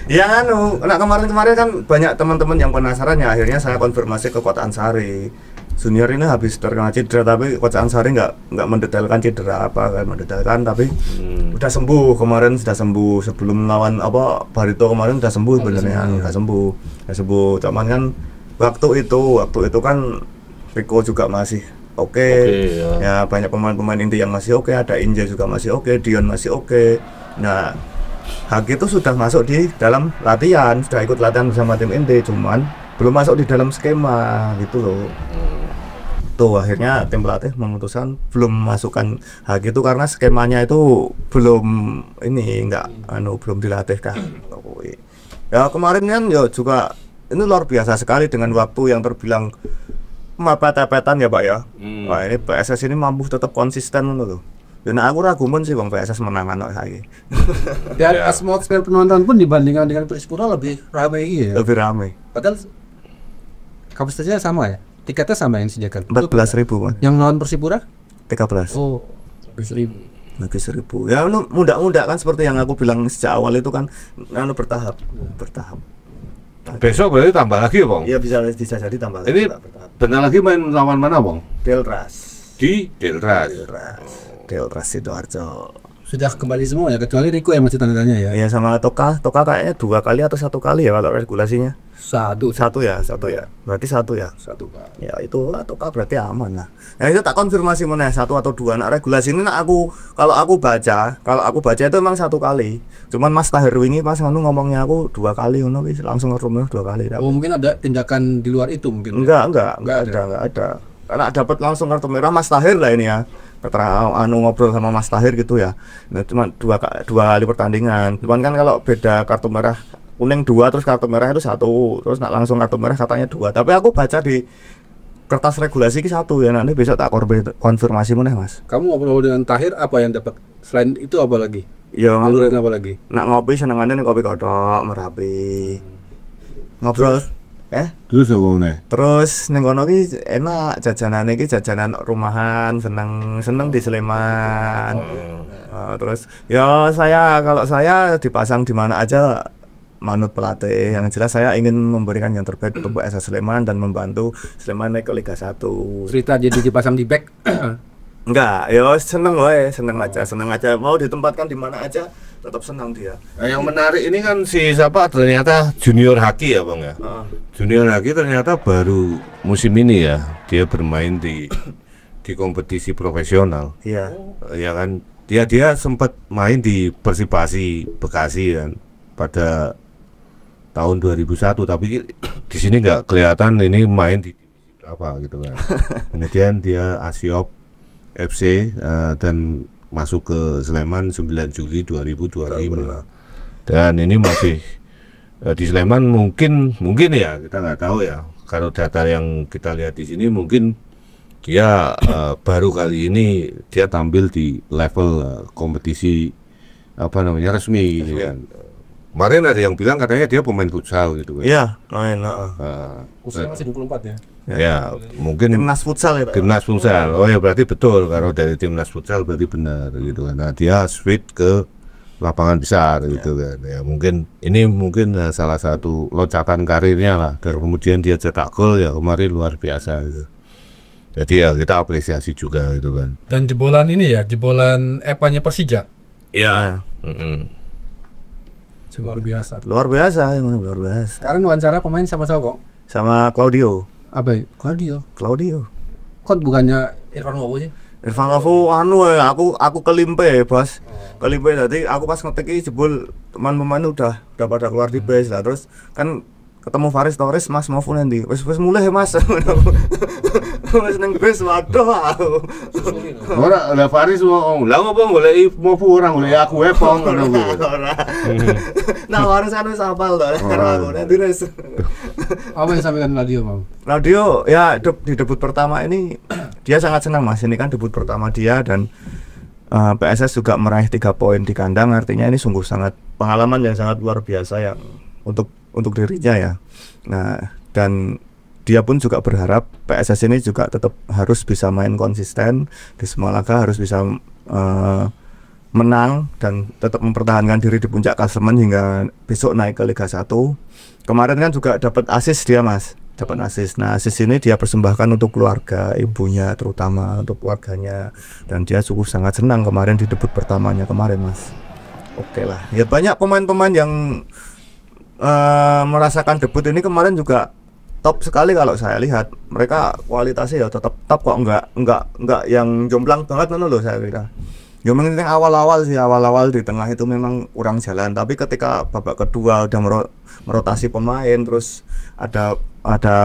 Ya kemarin kan banyak teman-teman yang penasaran ya, akhirnya saya konfirmasi ke Kota Ansari. Junior ini habis terkena cedera, tapi Coach Ansari nggak mendetailkan cedera apa kan, mendetailkan tapi udah sembuh kemarin, sudah sembuh sebelum lawan apa Barito kemarin udah sembuh sebenarnya, udah sembuh. Cuman kan waktu itu kan Rico juga masih oke. Ya banyak pemain-pemain inti yang masih oke, ada Inje juga masih oke, Dion masih oke. Nah, Haki itu sudah masuk di dalam latihan, sudah ikut latihan bersama tim inti, cuman belum masuk di dalam skema gitu loh. Tuh akhirnya tim pelatih memutuskan belum masukkan Haki itu karena skemanya itu belum belum dilatih kan. Ya kemarin kan ya juga ini luar biasa sekali dengan waktu yang terbilang mepet-mepetan ya Pak ya. Wah ini PSS ini mampu tetap konsisten loh. Dan aku ragu sih Bang PSS menang lagi. Dan atmosfer penonton pun dibandingkan dengan Persipura lebih ramai ya. Lebih ramai. Padahal kapasitasnya sama ya. Tiketnya sama yang disediakan. 14.000 Mas. Yang lawan Persipura? 13. Oh, 1.000. Lagi 1.000. Ya muda-muda kan seperti yang aku bilang sejak awal itu kan bertahap. Besok berarti tambah lagi ya Bang? Iya bisa jadi tambah lagi. Ini bentar lagi main lawan mana Bang? Delras. Di Delras. Delras Sidoarjo. Sudah kembali semua ya, kecuali Rico yang masih tanda tanya ya. Iya sama Toka kayaknya 2 kali atau 1 kali ya kalau regulasinya. Satu ya. Berarti 1 ya. 1 Pak. Ya itu Toka berarti aman lah. Ya itu tak konfirmasi mana 1 atau 2. Nah regulasi ini kalau aku baca itu emang 1 kali. Cuman Mas Tahir wingi pas ngomongnya aku 2 kali ngono wis langsung rumah 2 kali. Oh mungkin ada tindakan di luar itu mungkin. Enggak ada. Karena dapat langsung kartu merah Mas Tahir lah ini ya. Ngobrol sama Mas Tahir gitu ya. Nah, cuma dua kali pertandingan. Cuman kan kalau beda kartu merah kuning 2 terus kartu merah itu 1, terus nak langsung kartu merah katanya 2. Tapi aku baca di kertas regulasi ki 1 ya. Nanti besok tak konfirmasi meneh Mas. Kamu ngobrol dengan Tahir apa yang dapat? Selain itu apa lagi? Ya ngalurin apa lagi? Nak ngopi senengannya nih kopi kodok Merapi. Ngobrol Terus apa nih? Terus ning kono ki enak jajanane ki jajanan rumahan, seneng di Sleman. Terus ya kalau saya dipasang di mana aja manut pelatih. Yang jelas saya ingin memberikan yang terbaik untuk PSS Sleman dan membantu Sleman naik ke Liga 1. Cerita jadi dipasang di back. Enggak, ya seneng aja. Mau ditempatkan di mana aja tetap senang dia. Nah, yang menarik ini kan si siapa ternyata Junior Haki ya Bang ya. Junior Haki ternyata baru musim ini ya dia bermain di kompetisi profesional. Iya. Ya kan dia sempat main di Persipasi Bekasi kan pada tahun 2001 tapi di sini nggak kelihatan ini main di apa gitu kan. Kemudian dia Asiop FC dan masuk ke Sleman 9 Juli 2025 dan ini masih di Sleman mungkin ya kita nggak tahu ya kalau data yang kita lihat di sini mungkin dia baru kali ini dia tampil di level kompetisi resmi gitu kan. Kemarin ada yang bilang katanya dia pemain futsal gitu kan. Iya, main. Usia masih 24 ya. Ya, mungkin timnas futsal ya Pak. Timnas futsal. Oh ya berarti betul kalau dari timnas futsal berarti benar gitu kan. Nah, dia switch ke lapangan besar gitu kan. Ya mungkin ini salah satu loncatan karirnya lah. Dan kemudian dia cetak gol ya kemarin luar biasa gitu. Jadi ya kita apresiasi juga gitu kan. Dan jebolan ini ya, jebolan Epanya Persija. Iya. Luar biasa. Luar biasa. Sekarang wawancara pemain sama kok? Sama Claudio. Apa ya? Claudio. Kok bukannya Irfan Wowo sih? Irfan Wowo aku kelimpe Bos. Kelimpe tadi aku pas ngetik jebol teman-teman udah pada keluar di base lah terus kan ketemu Faris Torres Mas mau nanti wis mulai ya Mas. Wis nang base waduh. Ora ada Faris mau lah ngopo goleki mau orang golek aku epong ngono kuwi. Nah harus hafal to karena aku nanti res. Apa yang sampaikan Radio Bang? Radio ya di debut pertama ini dia sangat senang Mas, ini kan debut pertama dia dan PSS juga meraih 3 poin di kandang, artinya ini sungguh sangat pengalaman yang sangat luar biasa ya untuk dirinya ya. Nah dan dia pun juga berharap PSS ini juga tetap harus bisa main konsisten di semua laga, harus bisa menang dan tetap mempertahankan diri di puncak klasemen hingga besok naik ke Liga 1. Kemarin kan juga dapat assist dia Mas. dapat assist. Nah, assist ini dia persembahkan untuk keluarga, ibunya terutama, untuk keluarganya, dan dia sungguh sangat senang kemarin di debut pertamanya kemarin, Mas. Oke lah, ya banyak pemain-pemain yang merasakan debut ini kemarin juga top sekali. Kalau saya lihat mereka kualitasnya ya tetap top kok, enggak yang jomplang banget loh saya kira. Ya mungkin awal-awal di tengah itu memang kurang jalan, tapi ketika babak kedua udah merotasi pemain, terus ada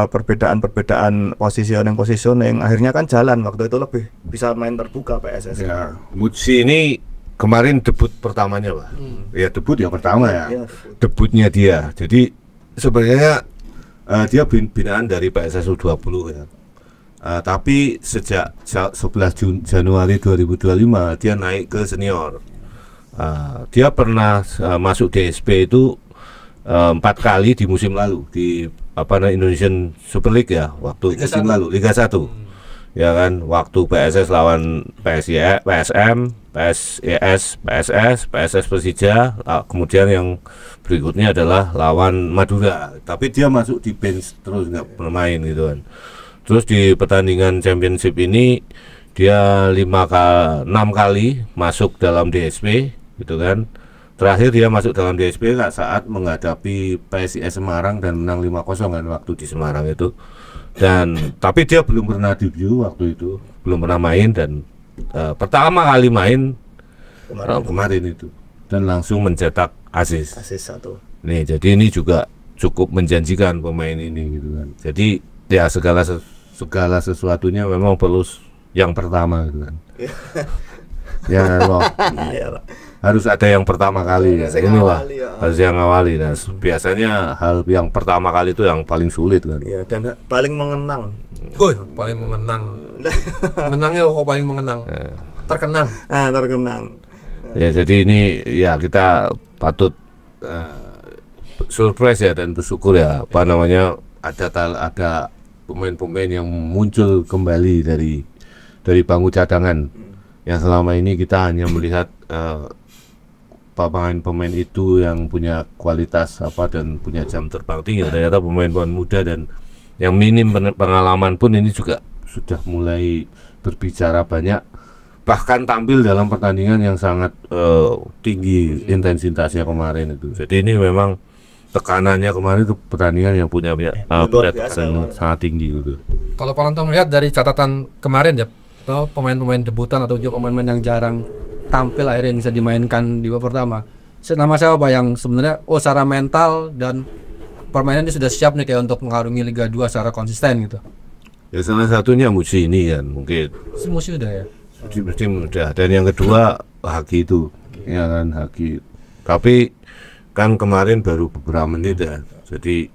perbedaan positioning akhirnya kan jalan. Waktu itu lebih bisa main terbuka PSS. Ya, Mutsi ini kemarin debut pertamanya, Pak. Ya debut yang pertama ya. Debutnya dia. Jadi sebenarnya dia binaan dari PSS U20 ya. Tapi sejak 11 Januari 2025 dia naik ke senior. Dia pernah masuk DSP itu 4 kali di musim lalu di Indonesian Super League ya, waktu Liga musim 1. lalu Liga 1. Ya kan, waktu PSS lawan PSM, PSES, PSS Persija, kemudian yang berikutnya adalah lawan Madura. Tapi dia masuk di bench terus, nggak bermain gitu kan. Terus di pertandingan championship ini dia 6 kali masuk dalam DSP gitu kan. Terakhir dia masuk dalam DSP saat menghadapi PSIS Semarang dan menang 5-0 kan waktu di Semarang itu. Dan tapi dia belum pernah debut waktu itu, belum pernah main, dan pertama kali main kemarin itu dan langsung mencetak assist 1. Nih, jadi ini juga cukup menjanjikan pemain ini gitu kan. Jadi ya segala sesuatunya memang perlu yang pertama gitu kan. Ya loh. Harus ada yang pertama kali ya. Inilah harus yang awali. Nah, biasanya hal yang pertama kali itu yang paling sulit kan. Ya, dan paling mengenang. Paling mengenang. Menangnya kok paling mengenang. Terkenang. Terkenang. Ya, jadi ini ya kita patut surprise ya dan bersyukur ya, ada pemain-pemain yang muncul kembali dari bangku cadangan. Yang selama ini kita hanya melihat pemain-pemain itu yang punya kualitas dan punya jam terbang tinggi. Ternyata pemain-pemain muda dan yang minim pengalaman pun ini juga sudah mulai berbicara banyak, bahkan tampil dalam pertandingan yang sangat tinggi intensitasnya kemarin itu. Jadi ini memang tekanannya kemarin itu pertandingan yang punya sangat tinggi gitu. Kalau Pak Lonto melihat dari catatan kemarin ya, pemain-pemain debutan atau juga pemain-pemain yang jarang tampil akhirnya bisa dimainkan di babak pertama. Nama siapa yang sebenarnya secara mental dan permainan dia sudah siap nih kayak untuk mengarungi Liga 2 secara konsisten gitu. Ya salah satunya Musi ini kan mungkin. Musi udah ya. Mesti mudah. Dan yang kedua Haki itu, ya kan Haki. Tapi kan kemarin baru beberapa menit ya. Jadi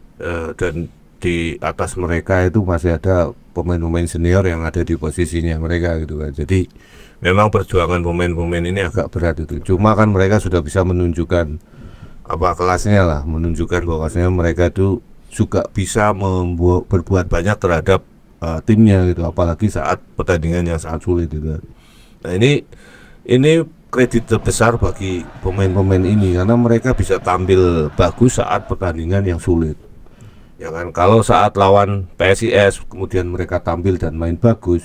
dan di atas mereka itu masih ada pemain-pemain senior yang ada di posisinya mereka gitu kan. Jadi memang perjuangan pemain-pemain ini agak berat itu. Cuma kan mereka sudah bisa menunjukkan kelasnya lah, menunjukkan bahwasanya mereka itu juga bisa berbuat banyak terhadap timnya gitu, apalagi saat pertandingan yang sangat sulit gitu. Nah, ini kredit terbesar bagi pemain-pemain ini karena mereka bisa tampil bagus saat pertandingan yang sulit. Ya kan, kalau saat lawan PSIS kemudian mereka tampil dan main bagus,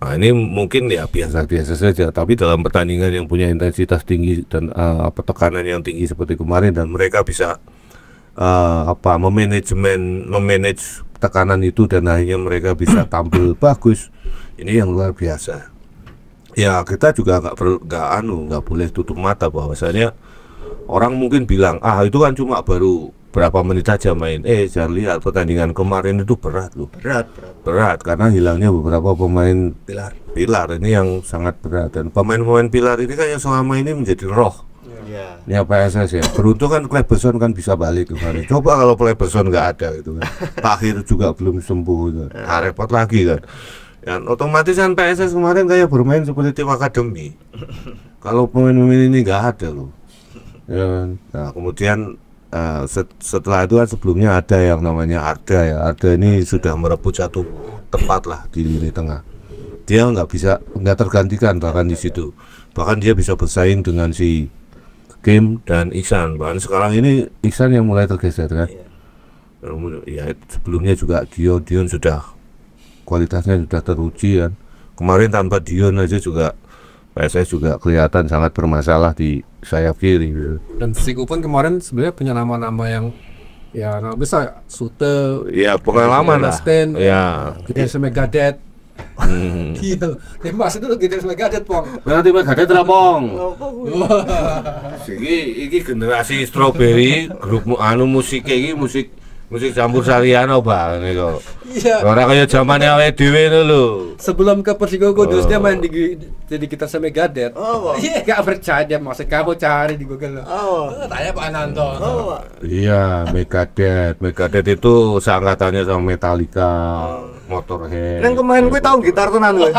nah ini mungkin ya biasa-biasa saja. Tapi dalam pertandingan yang punya intensitas tinggi dan tekanan yang tinggi seperti kemarin, dan mereka bisa memanage tekanan itu dan akhirnya mereka bisa tampil bagus, ini yang luar biasa. Ya kita juga nggak boleh tutup mata bahwasanya orang mungkin bilang itu kan cuma baru berapa menit saja main. Jangan lihat pertandingan kemarin itu berat loh. Berat karena hilangnya beberapa pemain pilar ini yang sangat berat, dan pemain-pemain pilar ini kan yang selama ini menjadi roh ya PSS ya. Beruntung kan Kleberson kan bisa balik kemarin. Coba kalau Kleberson nggak ada gitu kan, akhir juga belum sembuh gitu. Repot lagi kan. Dan otomatis kan PSS kemarin kayak bermain seperti tim akademi. Kalau pemain-pemain ini nggak ada loh ya. Nah kemudian setelah itu kan sebelumnya ada yang namanya Arda ya. Arda ini sudah merebut satu tempat lah di lini tengah. Dia nggak tergantikan bahkan di situ. Bahkan dia bisa bersaing dengan si Kim dan Iksan. Bahkan sekarang ini Iksan yang mulai tergeser kan. Ya sebelumnya juga Dion sudah kualitasnya sudah teruji kan. Kemarin tanpa Dion aja juga PSS juga kelihatan sangat bermasalah di sayap kiri gitu. Dan Persiku pun kemarin sebenarnya punya nama-nama yang ya nama besar, Sute, Ya pengalaman lah. Sten, Ya. Gideon Megadet. Gila, Mas itu Gideon Megadet pong. Berarti Megadet lah pong. Iki generasi strawberry grup musik campur sarian apa niku. Iya. Ora kaya zamane awake dhewe lho. Sebelum ke Persiku Kudus dia main jadi gitar sama Megadet. Oh, Iya, gak percaya dia masih kamu cari di Google. oh, Tanya Pak Ananto. oh, Iya, Megadeth itu seangkatannya sama Metallica, Motorhead. yang kemarin gue tahu gitar tenan gue.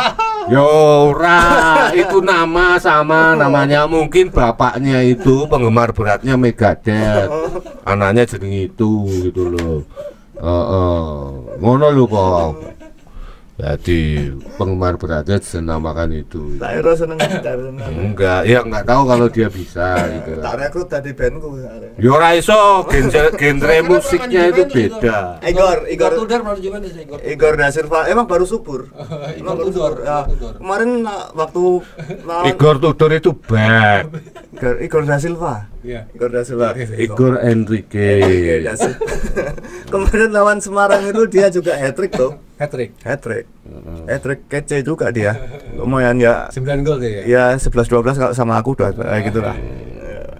Yo ora, itu nama sama namanya mungkin bapaknya itu penggemar beratnya Megadeth. Anaknya jeneng itu gitu loh. Ngono lho kok. Jadi penggemar beratnya senamakan itu. Tak ero seneng gitar tenan. Enggak, ya enggak tahu kalau dia bisa gitu. Tak rekrut tadi bandku. Yo ora iso, genre musiknya itu beda. Igor Tudor baru juga nih Igor. Igor da Silva emang baru subur. Igor Tudor. Ya, kemarin waktu lawan Igor Tudor itu back. Igor da Silva. Iya. Igor da Silva. Igor Enrique. Da Silva. Kemarin lawan Semarang itu dia juga hat-trick tuh. Hat-trick. Hat-trick kece juga dia. Lumayan ya. 9 gol dia ya. Ya 11-12 kalau sama aku udah kayak gitu lah.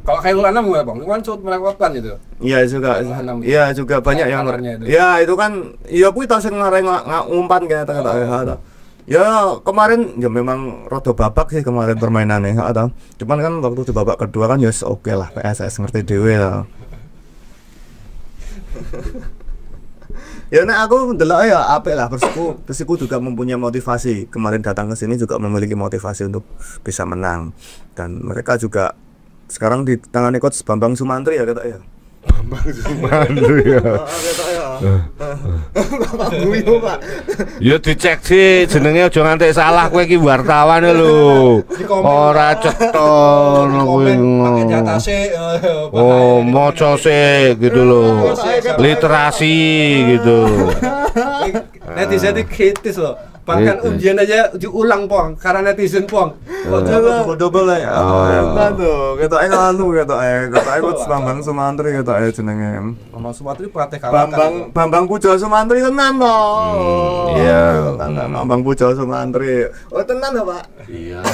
Kalau Khairul Anam gimana, Bang? Kan shoot melewatkan gitu. Iya juga. Enam. Iya juga banyak yang Kamarnya itu. ya itu kan iya kuwi tau sing ngareng ngumpan kayak kata. Ya kemarin ya memang rada babak sih kemarin permainannya atau cuman kan waktu di babak kedua kan ya oke lah PSS ngerti dhewe lah. Ya nek aku ndelok ya apik lah Persiku juga mempunyai motivasi. Kemarin datang ke sini juga memiliki motivasi untuk bisa menang. Dan mereka juga sekarang di tangan coach Bambang Sumantri ya kata ya. Sumantri ya. Bapak guyu, Pak. Ya dicek sih jenenge aja nganti salah kowe iki wartawan lho. Ora ceton kuwi. Pakai jatah sih. Oh, maca sih gitu loh. Literasi gitu. Netizen itu kritis loh. Bahkan Kritis. ujian aja diulang pong karena netizen pong. Double ya. Oh. Aduh, ketoke coach Bambang Sumantri ketoke jenenge. Bambang Sumantri pelatih kalah. Bambang Pujo Sumantri tenan to. Iya. Bambang Pujo Sumantri. Oh tenan to, Pak? Iya.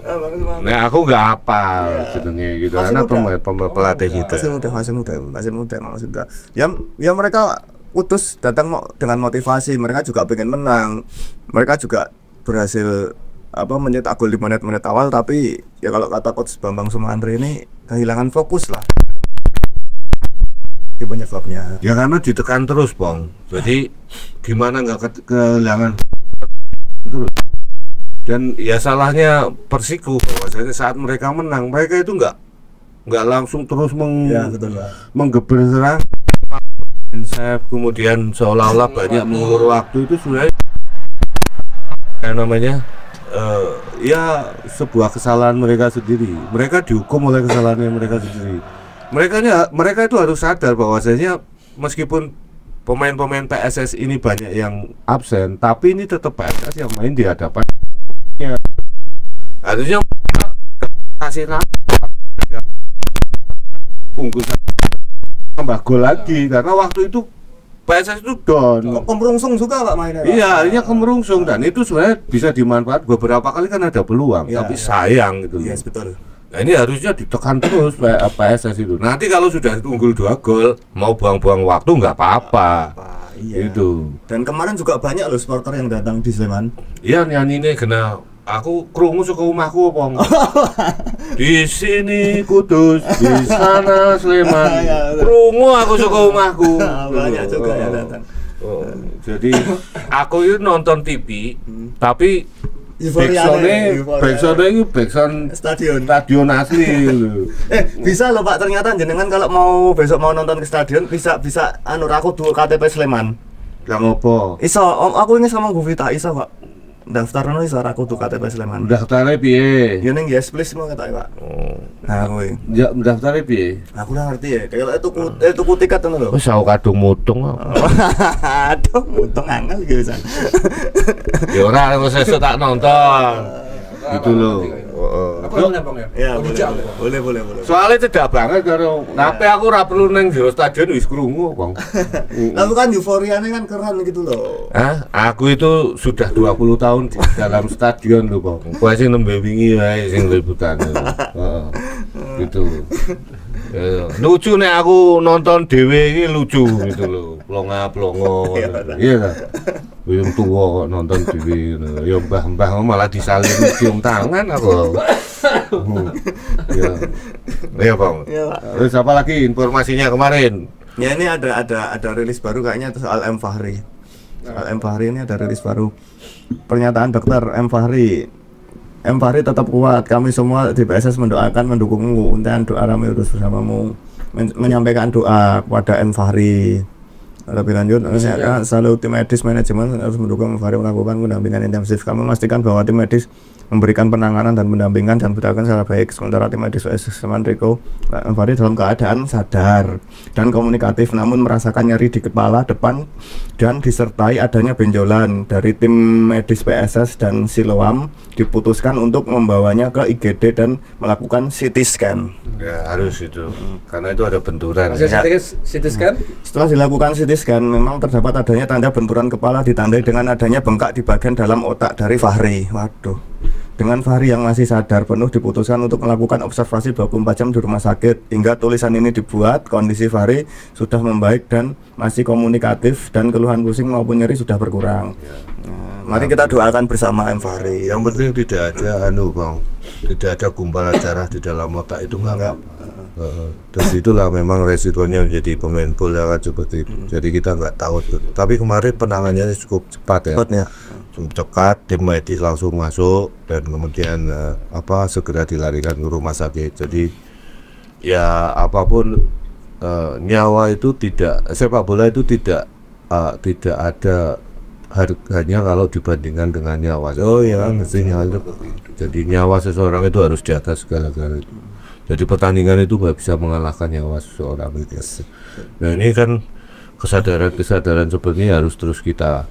Bambang Sumantri. Nah, aku nggak hafal jenenge gitu Masih karena muda. pelatih kita. Masih muda maksudnya. Ya mereka utus datang dengan motivasi, mereka juga pengen menang. Mereka juga berhasil mencetak gol di menit-menit awal, tapi ya kalau kata coach Bambang Sumantri ini kehilangan fokus lah. Itu penyebabnya. Ya karena ditekan terus, Bang. Jadi gimana nggak kehilangan terus. Dan ya salahnya Persiku bahwasanya saat mereka menang, mereka itu nggak langsung terus Ya, betul, Pak. menggeber serang. Kemudian seolah-olah banyak mengulur waktu itu sebenarnya namanya ya sebuah kesalahan mereka sendiri. Mereka dihukum oleh kesalahannya mereka sendiri. Mereka itu harus sadar bahwasanya meskipun pemain-pemain PSS ini banyak yang absen, tapi ini tetap PSS yang main di hadapannya. Harusnya kasih unggusan tambah gol lagi karena waktu itu PSS itu down. Kemerungsung juga Pak mainnya. Pak. Iya, akhirnya kemerungsung dan itu sebenarnya bisa dimanfaatkan beberapa kali kan ada peluang, Ya, tapi ya. sayang gitu. Yes, betul. Nah, ini harusnya ditekan terus PSS itu. Nanti kalau sudah unggul 2 gol, mau buang-buang waktu nggak apa-apa. Iya. Itu. Dan kemarin juga banyak loh supporter yang datang di Sleman. Iya, nyanyi kena aku krungu suka rumahku apa enggak? Di sini Kudus, di sana Sleman. Krungu aku suka rumahku. Banyak juga yang datang. Oh, jadi aku itu nonton TV, tapi Euforiane, backsoundnya itu backsound stadion. stadion asli gitu. Bisa loh Pak, ternyata jenengan kalau mau besok mau nonton ke stadion bisa aku dua KTP Sleman. Yang apa? Iso, aku ini sama Bu Vita, iso Pak. daftar nulis suara kudu KTP Sleman. Daftare piye? Ya ning yes please mau ketok Pak. Nah kuwi. Ya daftare piye? Aku ora ngerti ya. Kayak tuku tiket ngono lho. Wis aku kadung mutung. Aduh, untung angel iki bisa. Ya ora wis esuk tak nonton. Gitu loh. Ya, boleh. Soalnya cedak banget karo nape aku ora perlu nang jero stadion wis krungu, Bang. Lalu kan euforianya kan keren gitu loh. Aku itu sudah 20 tahun di dalam stadion lho, Bang. Kowe sing nembe wingi wae sing liputan. Heeh. Gitu. Lucu nek aku nonton dhewe iki lucu gitu loh. Plonga-plongo. Iya ta? Wong tuwa kok nonton dhewe ngono. Ya mbah-mbah malah disalin cium tangan aku. Iya, Bang. Terus apa lagi informasinya kemarin? Ya ini ada rilis baru kayaknya soal M Fahri. Soal M Fahri ini ada rilis baru. Pernyataan dokter M Fahri. M Fahri tetap kuat. Kami semua di PSS mendoakan, mendukungmu. Untayan doa kami urus bersamamu. Menyampaikan doa kepada M Fahri. Lebih lanjut, selalu tim medis manajemen harus mendukung M Fahri melakukan pendampingan intensif. Kami memastikan bahwa tim medis memberikan penanganan dan pendampingan dan bertindak secara baik. Sementara tim medis Sleman Riko M Fahri dalam keadaan sadar dan komunikatif, namun merasakan nyeri di kepala depan dan disertai adanya benjolan. Dari tim medis PSS dan Siloam diputuskan untuk membawanya ke IGD dan melakukan CT scan. Ya harus itu, karena itu ada benturan. CT scan? Setelah dilakukan CT scan, memang terdapat adanya tanda benturan kepala ditandai dengan adanya bengkak di bagian dalam otak dari Fahri. Waduh. Dengan Fahri yang masih sadar penuh diputuskan untuk melakukan observasi 24 jam di rumah sakit. Hingga tulisan ini dibuat, kondisi Fahri sudah membaik dan masih komunikatif dan keluhan pusing maupun nyeri sudah berkurang. Mari kita doakan bersama M Fahri. Yang penting tidak ada Bang. Tidak ada gumpalan darah di dalam otak itu enggak. Terus itulah memang resikonya menjadi pemain bola kan seperti itu. Jadi kita nggak tahu tuh. Tapi kemarin penanganannya cukup cepat ya. Cepat, tim medis langsung masuk dan kemudian segera dilarikan ke rumah sakit. Jadi ya apapun nyawa itu tidak, sepak bola itu tidak ada harganya kalau dibandingkan dengan nyawa. Oh ya, mestinya itu. Jadi nyawa seseorang itu harus di atas segala-galanya. Jadi pertandingan itu nggak bisa mengalahkan nyawa seseorang itu. Nah ini kan kesadaran seperti ini harus terus kita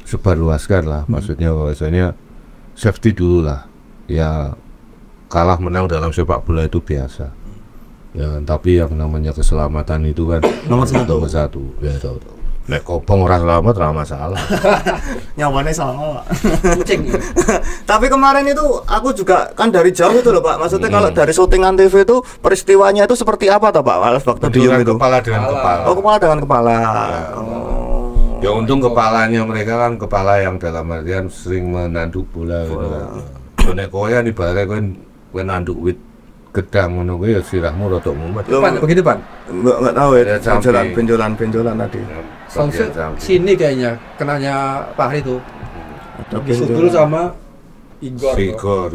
sebarluaskan lah. Maksudnya bahwasanya safety dulu lah. Ya kalah menang dalam sepak bola itu biasa. Ya tapi yang namanya keselamatan itu kan nomor satu. Ya, nek kopong orang selamat ora masalah. Nyawane sama. Kucing. Tapi kemarin itu aku juga kan dari jauh itu loh Pak. Maksudnya kalau dari syutingan TV itu peristiwanya itu seperti apa toh Pak? Waktu diem itu. Kepala dengan kepala. Oh, kepala dengan kepala. Ya. Ya untung kepalanya mereka kan kepala yang dalam artian sering menanduk bola gitu kan. Nek kowe kan ibaratnya kowe nanduk wit gedang ngono kuwi ya sirahmu rada mumet. Begitu, Pak? Enggak tahu ya, benjolan tadi. Sini kayaknya kenanya Fahri itu. Sugul sama Igor.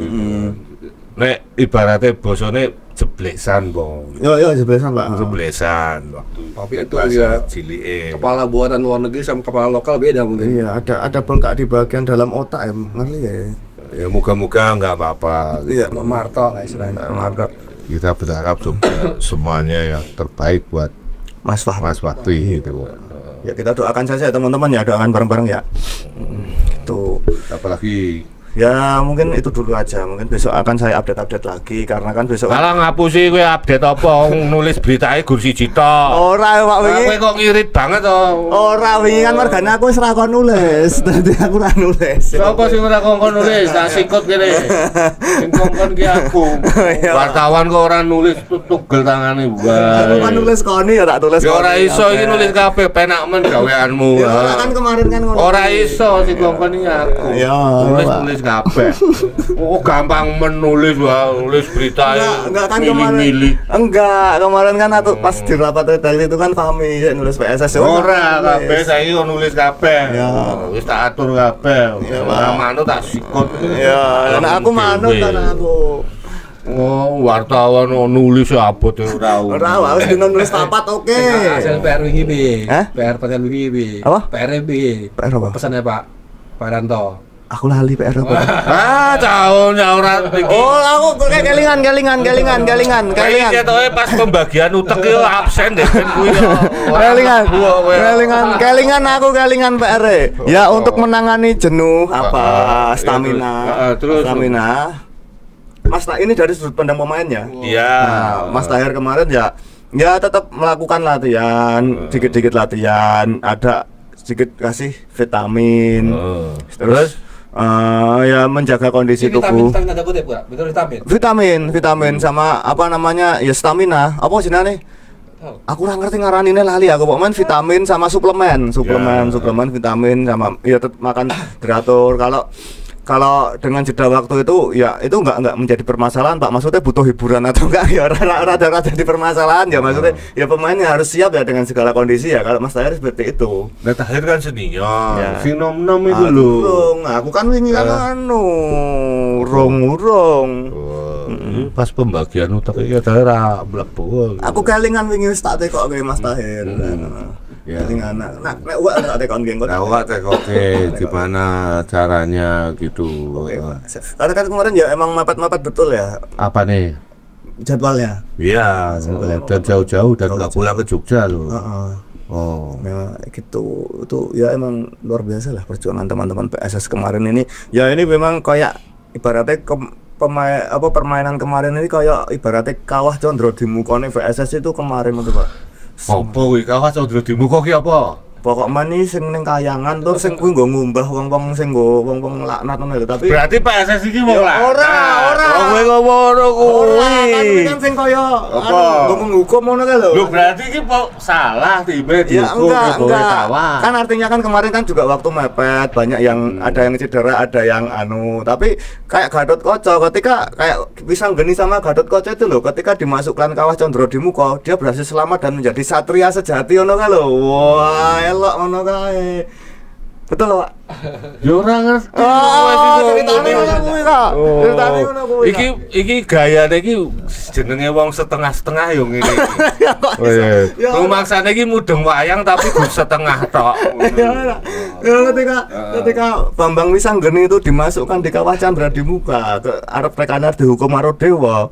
Nek ibaratnya bosone jeblesan, Bang. Yo jeblesan, Pak. Jeblesan waktu. Tapi itu ya cilike. Kepala buatan luar negeri sama kepala lokal beda mungkin. Iya, ada bengkak di bagian dalam otak ya, ngeri ya. Ya moga-moga nggak apa-apa. Iya, Marto lah istilahnya. Kita berharap semuanya yang terbaik buat Mas Fahri gitu. Ya kita doakan saja teman-teman ya, doakan bareng-bareng ya. Tuh. Apalagi ya mungkin itu dulu aja, mungkin besok akan saya update lagi karena kan besok malah ngapusi gue update apa nulis beritanya gur siji tok. Ora Pak wingi. Kowe kok ngirit banget to. Ora wingi kan mergane aku wis ra kon nulis. Dadi aku ora nulis. Sopo sing ora kon nulis? Tak sikut kene. Sing kon ki aku. Wartawan kok ora nulis tugel tangane wae. Aku kan nulis koni ya tak tulis. Ya ora iso iki nulis kabeh penak men gaweanmu. Ya kan kemarin kan ngono. Ora iso sing kon iki aku. Ya nulis kabeh. Oh gampang menulis nulis berita enggak kan kemarin kan aku pas di rapat tadi itu kan Fahmi nulis PSS ora kabeh saiki nulis kabeh wis tak atur kabeh ora manut tak sikut ya karena aku manut kan aku Oh, wartawan nulis abot ora. Ora harus nulis tapat oke. Hasil PR wingi bi. Hah? PR pertanyaan wingi bi. Apa? PR bi. PR apa? Pesannya Pak Ranto. Aku lali PR apa? Tahun ya ora iki. Oh, aku kelingan. Kayaknya toh pas pembagian utek yo absen deh kan kuwi. Kelingan PR. Ya untuk menangani jenuh apa stamina. Terus Stamina. Mas ini dari sudut pandang pemainnya. iya. Nah, Mas Tahir kemarin ya tetap melakukan latihan, dikit-dikit latihan, ada sedikit kasih vitamin. Terus ya menjaga kondisi tubuh. Vitamin ada kutip Pak. Betul vitamin. Vitamin sama apa namanya? Ya stamina. Apa jenenge? Aku ora ngerti ngaranine lali aku pokoknya vitamin sama suplemen vitamin sama ya makan teratur. Kalau dengan jeda waktu itu ya itu enggak menjadi permasalahan Pak, maksudnya butuh hiburan atau enggak ya rada jadi permasalahan ya, maksudnya ya pemainnya harus siap ya dengan segala kondisi ya. Kalau Mas Tahir seperti itu. Nah, Tahir kan senior. Ya. Si nom-nom itu lho. Aku kan wingi kan urung. Pas pembagian utek iki Tahir ra mlebu. Aku kelingan wingi wis tak tekokke Mas Tahir. Ya. Kelingan. Nah, nek wak tak tekon genggot. Nah, oke, gimana caranya gitu. Oke, Pak. Karena kan kemarin ya emang mepet-mepet betul ya Apa nih? jadwalnya. Iya, dan jauh-jauh dan nggak pulang ke Jogja loh. Oh. Memang gitu. Itu ya emang luar biasa lah perjuangan teman-teman PSS kemarin ini. Ya ini memang kayak ibaratnya permainan kemarin ini kayak ibaratnya kawah condro di mukane PSS itu kemarin itu, Pak. Apa kuwi kawah condro di muka ki apa? Pokok mani sing ning kayangan tur sing kuwi nggo ngumbah wong-wong sing nggo wong-wong laknat ngono lho, tapi Berarti PSS iki mau lah. ora. Kowe ngono kuwi. Kan sing kaya Apa? ngomong hukum ngono kae lho. Lho berarti iki kok salah tiba Ya dihukum enggak. kawah. Kan artinya kan kemarin kan juga waktu mepet, banyak yang ada yang cedera, ada yang tapi kayak Gatot Koco ketika kayak Pisang Geni sama Gatot Koco itu loh, ketika dimasukkan kawah condro di muka, dia berhasil selamat dan menjadi satria sejati ngono kae lho. Wah, elok ngono kae. Betul lho, Pak. Yo ora ngerti. Ceritane ngono kuwi kok. Ceritane ngono kuwi. Iki gayane iki jenenge wong setengah-setengah yo ngene iki. Ya, Rumangsane iki mudeng wayang tapi gur setengah tok. Ya, ketika Bambang Wisanggeni itu dimasukkan di kawah Chandra di muka ke arep rekanar dihukum karo dewa.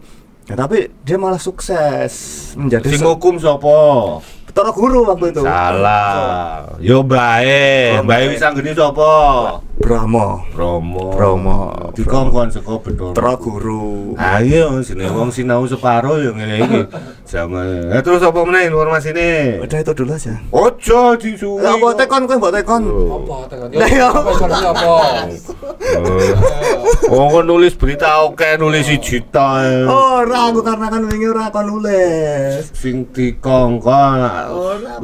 Ya, tapi dia malah sukses menjadi Sing hukum sapa? Betara Guru waktu itu. Salah. Yo bae. Bae Wisanggeni sapa? Bromo. Dikongkon saka Betara Guru. Ayo jenenge wong sinau separo yo ngene iki. Jangan. Terus apa meneh informasine? Udah itu dulu aja. Ojo disuwi. Lah mbok tekon kowe mbok tekon. Apa tekan? Lah ya. Apa? Oh, kok nulis berita oke nulis siji ta. Ora aku karena kan wingi ora kon nulis. Sing dikongkon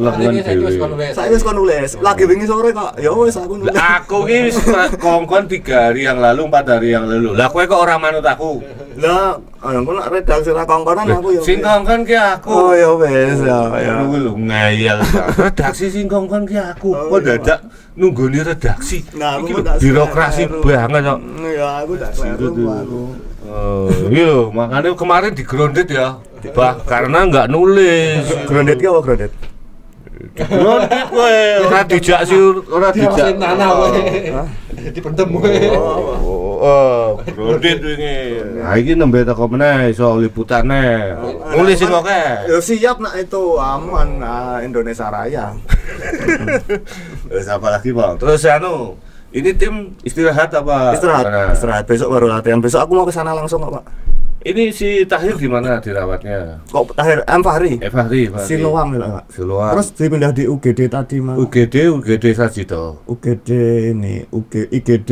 lengen dhewe. Saya wis kon nulis. Lagi wingi sore kok. Ya wis aku nulis. Aku ki wis kongkon 3 hari yang lalu, 4 hari yang lalu. Lah kowe kok ora manut aku? Lah, aku nak redaksi ra kongkonan aku ya. Sing kongkon ki aku. Oh ya wis ya. Ngono lho ngeyel. Redaksi sing kongkon ki aku. Kok dadak nunggoni redaksi. Nah, aku Iki tak birokrasi kleru. banget kok. Ya aku tak kleru aku. Oh, iya lho, makanya kemarin digrounded ya. Bah, karena nggak nulis. Grounded ki apa grounded? Grounded kowe, ora dijak sih, ora dijak. Tanah kowe. Dipendem kowe. Oh, grounded wingi. Ha iki nembe teko meneh iso liputane. Nulis sing oke. Ya siap nak itu aman Indonesia Raya. Terus apa lagi, Bang? Terus anu, ini tim istirahat apa? Istirahat. Besok baru latihan. Besok aku mau ke sana langsung kok, Pak. Ini si Tahir di mana dirawatnya? Kok Tahir Fahri? Fahri. Siloam ya, Pak. Siloam. Terus dipindah di UGD tadi, Mas. UGD Sajito. UGD ini, IGD.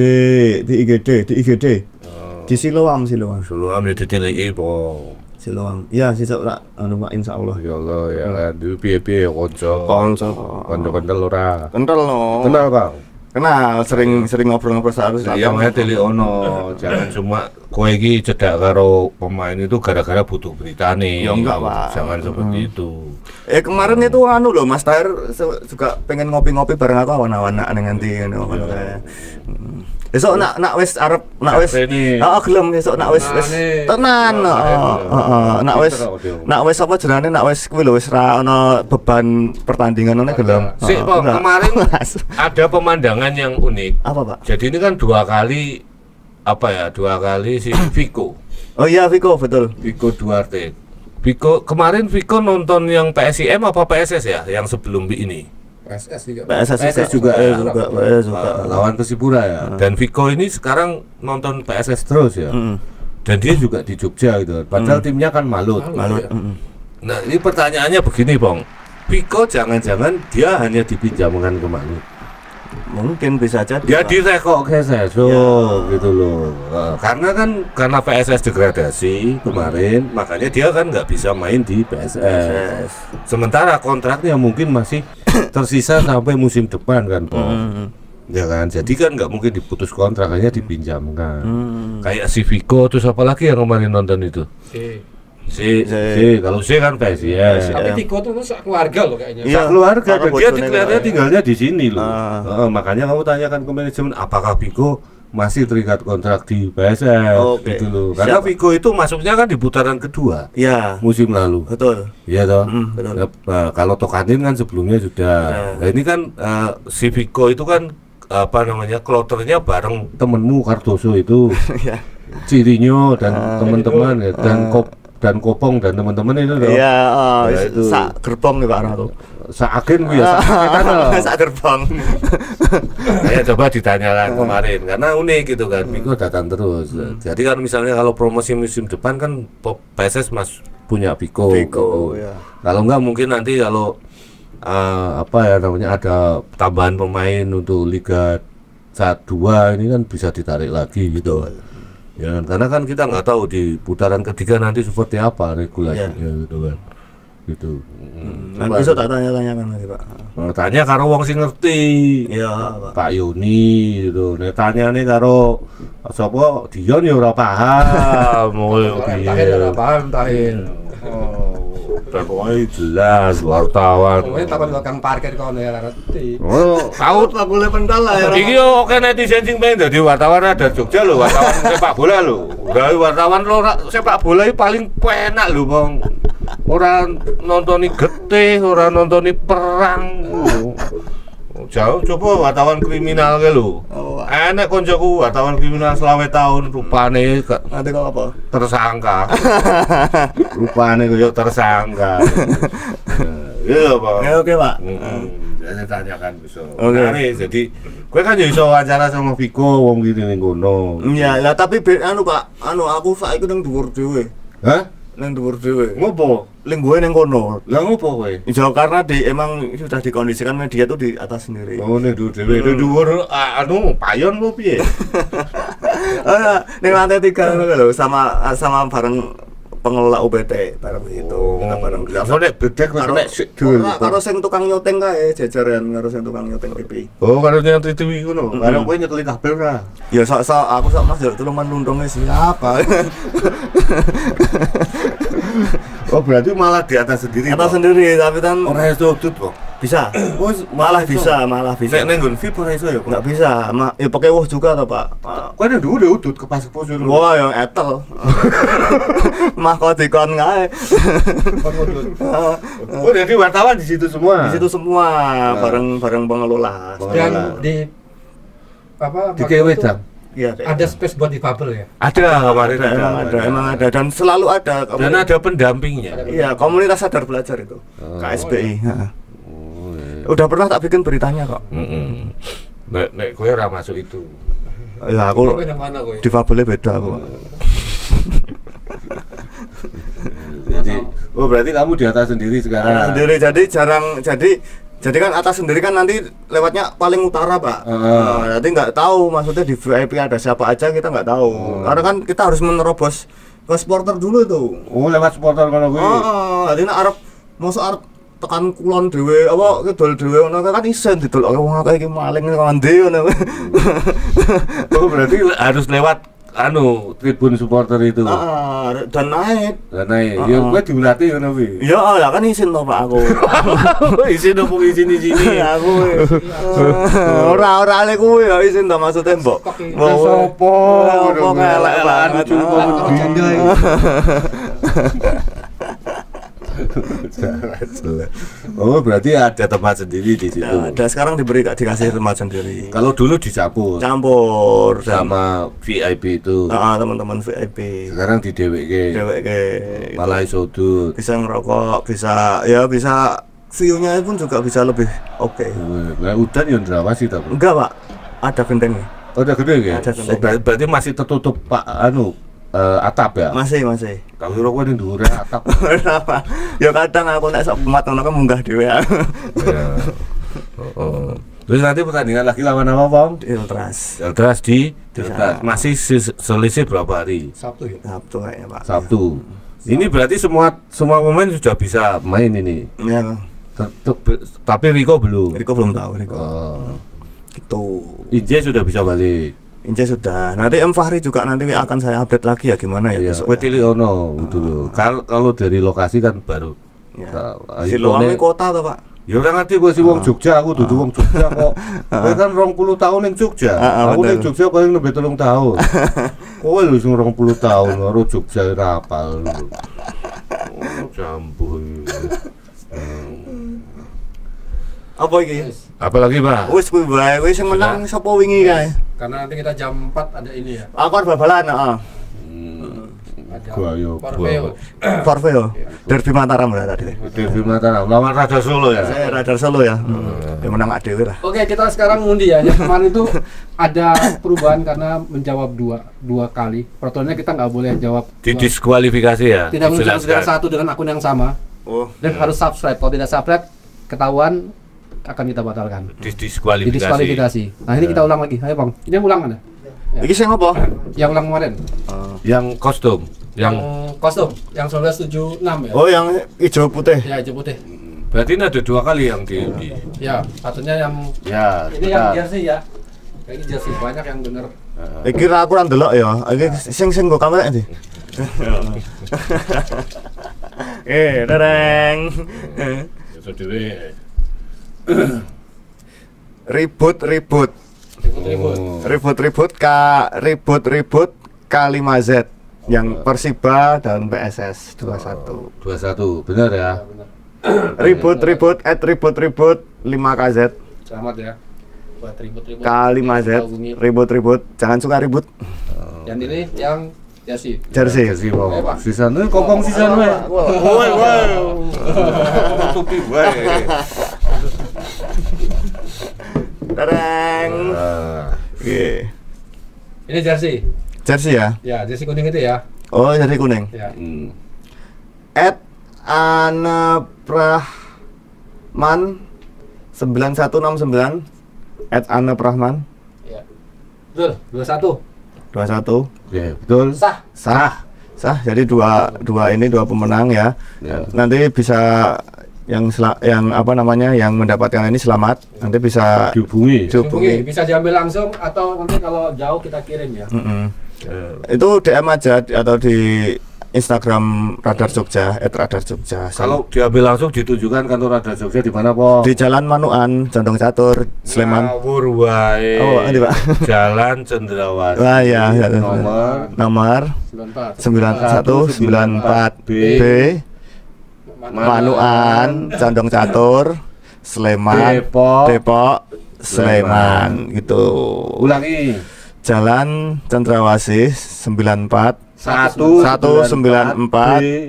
Di Siloam. Siloam ya ditiliki po. Siloam. Ya, sesuk ora anu Pak insyaallah. Ya Allah ya kan dulu piye-piye kanca. Kanca-kanca ora. Kental no. Kenal, Bang. Kenal, sering ngobrol-ngobrol seharusnya. Iya, makanya teli ono. Jangan cuma kowe iki cedak karo pemain itu gara-gara butuh berita nih. Ya enggak, Pak. Jangan seperti itu. Kemarin itu anu loh, Mas Tahir juga pengen ngopi-ngopi bareng aku awan-awan ning ngendi ngono. Esuk nak wis arep nak wis Ini. heeh gelem esuk nak wis tenan. Heeh. Nak wis apa jenenge nak wis kuwi lho wis ra ono beban pertandingan ngene gelem. Sik, Pak, kemarin ada pemandangan yang unik. Apa, Pak? Jadi ini kan 2 kali si Vico. Oh iya Vico betul. Vico Duarte. Kemarin Vico nonton yang PSIM apa PSS ya? Yang sebelum ini. PSS PSS juga Lawan Persipura ya. Dan Vico ini sekarang nonton PSS terus ya. Dan dia juga di Jogja gitu. Padahal timnya kan Malut. Malut. Nah, ini pertanyaannya begini, Bang. Vico jangan-jangan dia hanya dipinjamkan ke Malut. Mungkin bisa jadi. Dia direkok ke Seso gitu loh. Karena PSS degradasi kemarin, makanya dia kan nggak bisa main di PSS. Sementara kontraknya mungkin masih tersisa sampai musim depan kan, Pak. Ya kan, jadi kan nggak mungkin diputus kontrak, hanya dipinjamkan. Kayak si Vico, terus apa lagi yang kemarin nonton itu? Si kalau si kan PSIS. Tapi Tiko tuh keluarga loh kayaknya. Iya. Keluarga, dan dia bojone kelihatannya keluarga. tinggalnya di sini loh. Makanya kamu tanyakan ke manajemen apakah Vico masih terikat kontrak di PSS Oke. gitu loh. Karena Siap. Vico itu masuknya kan di putaran kedua Iya. musim lalu. Betul. Iya toh. Betul. Kalau Tokanin kan sebelumnya sudah. Nah, ini kan si Vico itu kan apa namanya, kloternya bareng temenmu Cardoso itu. Iya. Cirinho dan teman-teman ya, dan Kopong dan teman-teman itu loh. Iya, Ya, itu. sak gerbong nih Pak Ratu. Seakin ya, seakin loh. Sak gerbong. Saya coba ditanyakan kemarin karena unik gitu kan. Vico datang terus. Jadi kan misalnya kalau promosi musim depan kan PSS punya Vico. Vico, ya. Kalau enggak mungkin nanti kalau apa ya namanya, ada tambahan pemain untuk Liga 1-2 ini kan bisa ditarik lagi gitu. Ya kan? Karena kan kita nggak tahu di putaran ketiga nanti seperti apa regulasinya gitu kan. Gitu. Nah, besok tak tanya-tanyakan lagi Pak. Tanya karo wong sing ngerti. Iya Pak. Pak Yuni gitu. Nek tanyane karo sapa Dion ya ora paham. Tahin. Dan pokoknya jelas wartawan. Pokoknya takon tukang parkir kono ya ngerti. Oh, tahu Tak boleh pental lah ya. iki yo oke netizen sing pengen dadi wartawan ada Jogja lho, wartawan sepak bola lho. Udah wartawan lo sepak bola iki paling penak lho, Bang. Ora nontoni getih, ora nontoni perang. Jauh coba wartawan kriminal ke lho. Enak koncoku wartawan kriminal selawe tahun rupane Nanti kok apa? tersangka. Rupane koyo tersangka. Iya, Pak. Ya oke Pak. Saya tanyakan besok. Oke. Jadi gue kan ya iso wawancara sama Vico wong gini ning kono. Iya, lah tapi anu Pak, aku saiki nang dhuwur dhewe. Hah? Nang dhuwur dhewe. Ngopo? Lingguhe nang kono. Lah ngopo kowe? Ya karena emang sudah dikondisikan media tuh di atas sendiri. Oh, ning dhuwur dhewe. Ning dhuwur anu payon apa piye? Ning lantai 3 ngono lho sama bareng pengelola UPT bareng itu. Kita bareng. Lah kok nek bedek nek sik Karo sing tukang nyoteng kae jajaran karo sing tukang nyoteng TV. Oh, karo nyantri TV ngono. Karo kowe nyekeli kabel ra. Ya aku sak Mas jaluk tuluman nundunge siapa. Oh, berarti malah di atas sendiri. Atas sendiri tapi kan Ora iso udut kok. bisa. Malah bisa. Nek ning nggon VIP ora iso ya. Enggak bisa. Ya pakai wuh juga toh, Pak. Kowe nek dhuwur ya udut kepas-kepas ngono. Wah, yang etel. Mah kok dikon kae. Oh, jadi wartawan di situ semua. Di situ semua bareng pengelola. Dan di apa? Di Kewedang. Iya, Ada space buat difabel ya. Ada kemarin emang ada dan selalu ada. Dan ada pendampingnya. Iya, komunitas sadar belajar itu. KSBI. Heeh. Udah pernah tak bikin beritanya kok. Nek kowe ora masuk itu. Ya aku Kowe nang mana kowe? difabelnya beda aku. Jadi, oh berarti kamu di atas sendiri sekarang. Sendiri jadi kan atas sendiri kan nanti lewatnya paling utara Pak. Nanti nggak tahu maksudnya di VIP ada siapa aja kita nggak tahu. Karena kan kita harus menerobos ke supporter dulu itu. Oh lewat supporter kono kuwi. Jadi nek arep mosok arep tekan kulon dhewe apa kidul dhewe ngono kan isen didol wong akeh iki maling nang ndi ngono. Oh berarti harus lewat tribun supporter itu. Dan naik. Ya gue diulatih ngono kuwi. Ya lah kan izin toh Pak aku. Izin opo izin di sini. Aku. Ora ale kuwi ya izin toh maksudnya mbok. Sopo? Kok elek banget. Oh, berarti ada tempat sendiri di situ. Ada sekarang dikasih tempat sendiri. Kalau dulu dicampur sama VIP itu. Teman-teman VIP. Sekarang di DWG. Malah isodut. Bisa ngerokok, bisa view-nya pun juga bisa lebih oke. Nah, udan yang drawasi tapi. Enggak, Pak. Ada gentengnya. Oh, ada gede ya? Ada genteng. Berarti masih tertutup Pak atap ya? Masih. Kalau rokok ini dhuwure atap. Kenapa? Ya kadang aku nek sok kumat ngono kan munggah dhewe. Ya. Terus nanti pertandingan lagi lawan apa, Bang? Ultras di Ultras. Masih selisih berapa hari? Sabtu ya. Sabtu kayaknya, Pak. Sabtu. Ini berarti semua pemain sudah bisa main ini. Ya. Tapi Riko belum. Riko belum tahu Riko. Gitu. Inje sudah bisa balik. Inje sudah. Nanti Fahri juga nanti akan saya update lagi ya gimana ya besok. Wetili ono dulu. Kalau dari lokasi kan baru. Ya. Siloame kota toh, Pak. Ya ora ngerti gue si wong Jogja, aku dudu wong Jogja kok. Kowe kan 20 tahun ning Jogja. Aku ning Jogja paling lebih 3 tahun. Kowe lho sing 20 tahun karo Jogja ora apal. Jambu. Apa iki? Apalagi, Pak? Wis kuwi wae, wis sing menang sapa wingi kae. Karena nanti kita jam 4 ada ini ya. Aku arep bal-balan, heeh. Gua yo. Forfeo. Derby Mataram lah tadi. Derby Mataram lawan Radar Solo ya. Saya Radar Solo ya. Ya menang dhewe lah. Oke, kita sekarang ngundi ya. Yang kemarin itu ada perubahan karena menjawab dua kali. Peraturannya kita nggak boleh jawab. Didiskualifikasi ya. Tidak boleh jawab satu dengan akun yang sama. Dan harus subscribe. Kalau tidak subscribe, ketahuan akan kita batalkan. Didiskualifikasi. Nah, ini kita ulang lagi. Ayo, Bang. Ini yang ulang mana? Ya. Iki sing apa? Yang ulang kemarin. Yang kostum. Yang kostum. Yang 1976 ya. Oh, yang hijau putih. Ya, hijau putih. Berarti ini ada 2 kali yang di. Ya, satunya yang ini yang jersey ya. Kayak ini jersey banyak yang bener. Iki ra aku ra ndelok ya. Iki sing nggo kamera ndi? Dereng. Ribut K5Z yang Persiba dan PSS 21 benar ya. Ribut 5KZ. Selamat ya buat ribut-ribut K5Z ribut jangan suka ribut. Yang ini yang jersey Sisane kopong sisane. Woi. Tutupi wae. Tereng. Ini jersey ya? Ya, jersey kuning itu ya. Oh, jersey kuning. Ya. @anaprahman 9169 @anaprahman. Ya. Betul, 21. Ya, betul. Sah. Jadi dua pemenang ya. Nanti bisa yang mendapatkan ini selamat nanti bisa dihubungi. Bisa diambil langsung atau nanti kalau jauh kita kirim ya. Itu DM aja atau di Instagram Radar Jogja @radarjogja. Kalau diambil langsung ditujukan kantor Radar Jogja di mana, Po? Di Jalan Manuan, Condong Catur, Sleman. Ngawur wae. Oh, ini Pak. Jalan Cendrawasih. Wah ya, nomor 9194 B. Manuan, Condong Catur, Sleman, Depok, Sleman gitu. Ulangi. Jalan Cendrawasih 194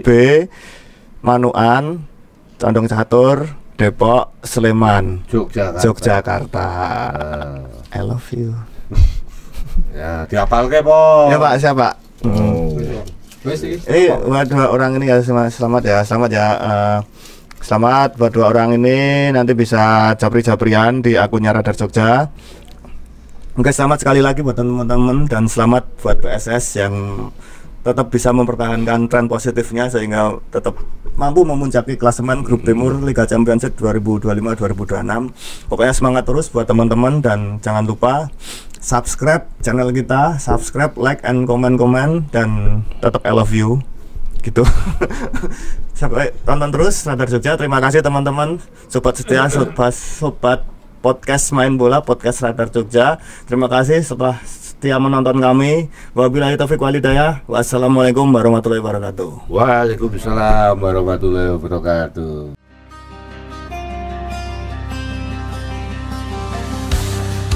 B, Manuan, Condong Catur, Depok, Sleman, Yogyakarta. I love you. Ya, dihafalke, Po. Ya, Pak, siapa? Ini buat 2 orang ini ya, selamat ya. Selamat buat 2 orang ini, nanti bisa japri-japrian di akunnya Radar Jogja. Oke, selamat sekali lagi buat teman-teman dan selamat buat PSS yang tetap bisa mempertahankan tren positifnya sehingga tetap mampu memuncaki klasemen grup timur Liga Championship 2025-2026. Pokoknya semangat terus buat teman-teman, dan jangan lupa subscribe channel kita, subscribe, like, and komen, dan tetap I love you gitu. Sampai tonton terus Radar Jogja. Terima kasih teman-teman, sobat setia, sobat podcast main bola, podcast Radar Jogja. Terima kasih setelah setia menonton kami. Wabillahi taufiq walhidayah. Wassalamualaikum warahmatullahi wabarakatuh. Waalaikumsalam warahmatullahi wabarakatuh.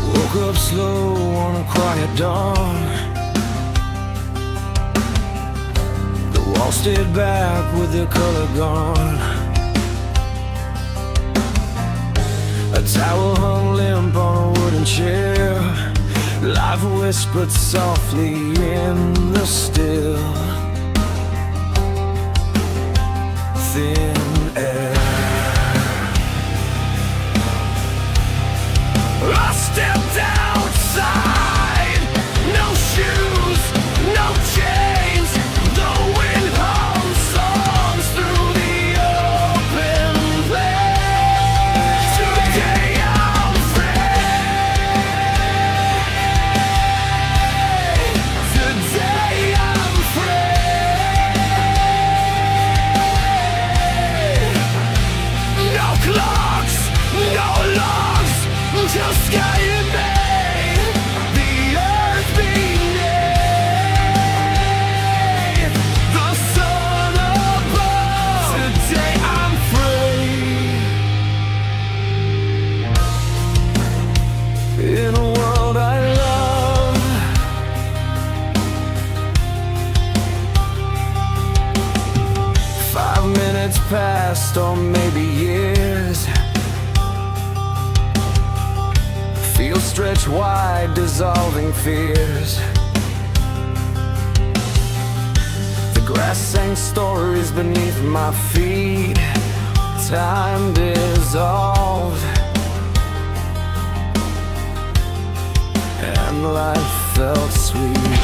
Woke up slow on a quiet dawn. The wall stayed back with the color gone. A towel hung limp on a wooden chair. Life whispered softly in the still, thin air. I stepped outside, no shoes, no chains. The wind hums songs through the open place. Today I'm free. Today I'm free. No clocks, no logs, just sky and me, the earth beneath, the sun above. Today I'm free. In a world I love, five minutes passed, or maybe years. Feel stretched wide, dissolving fears. The grass sang stories beneath my feet. Time dissolved, and life felt sweet.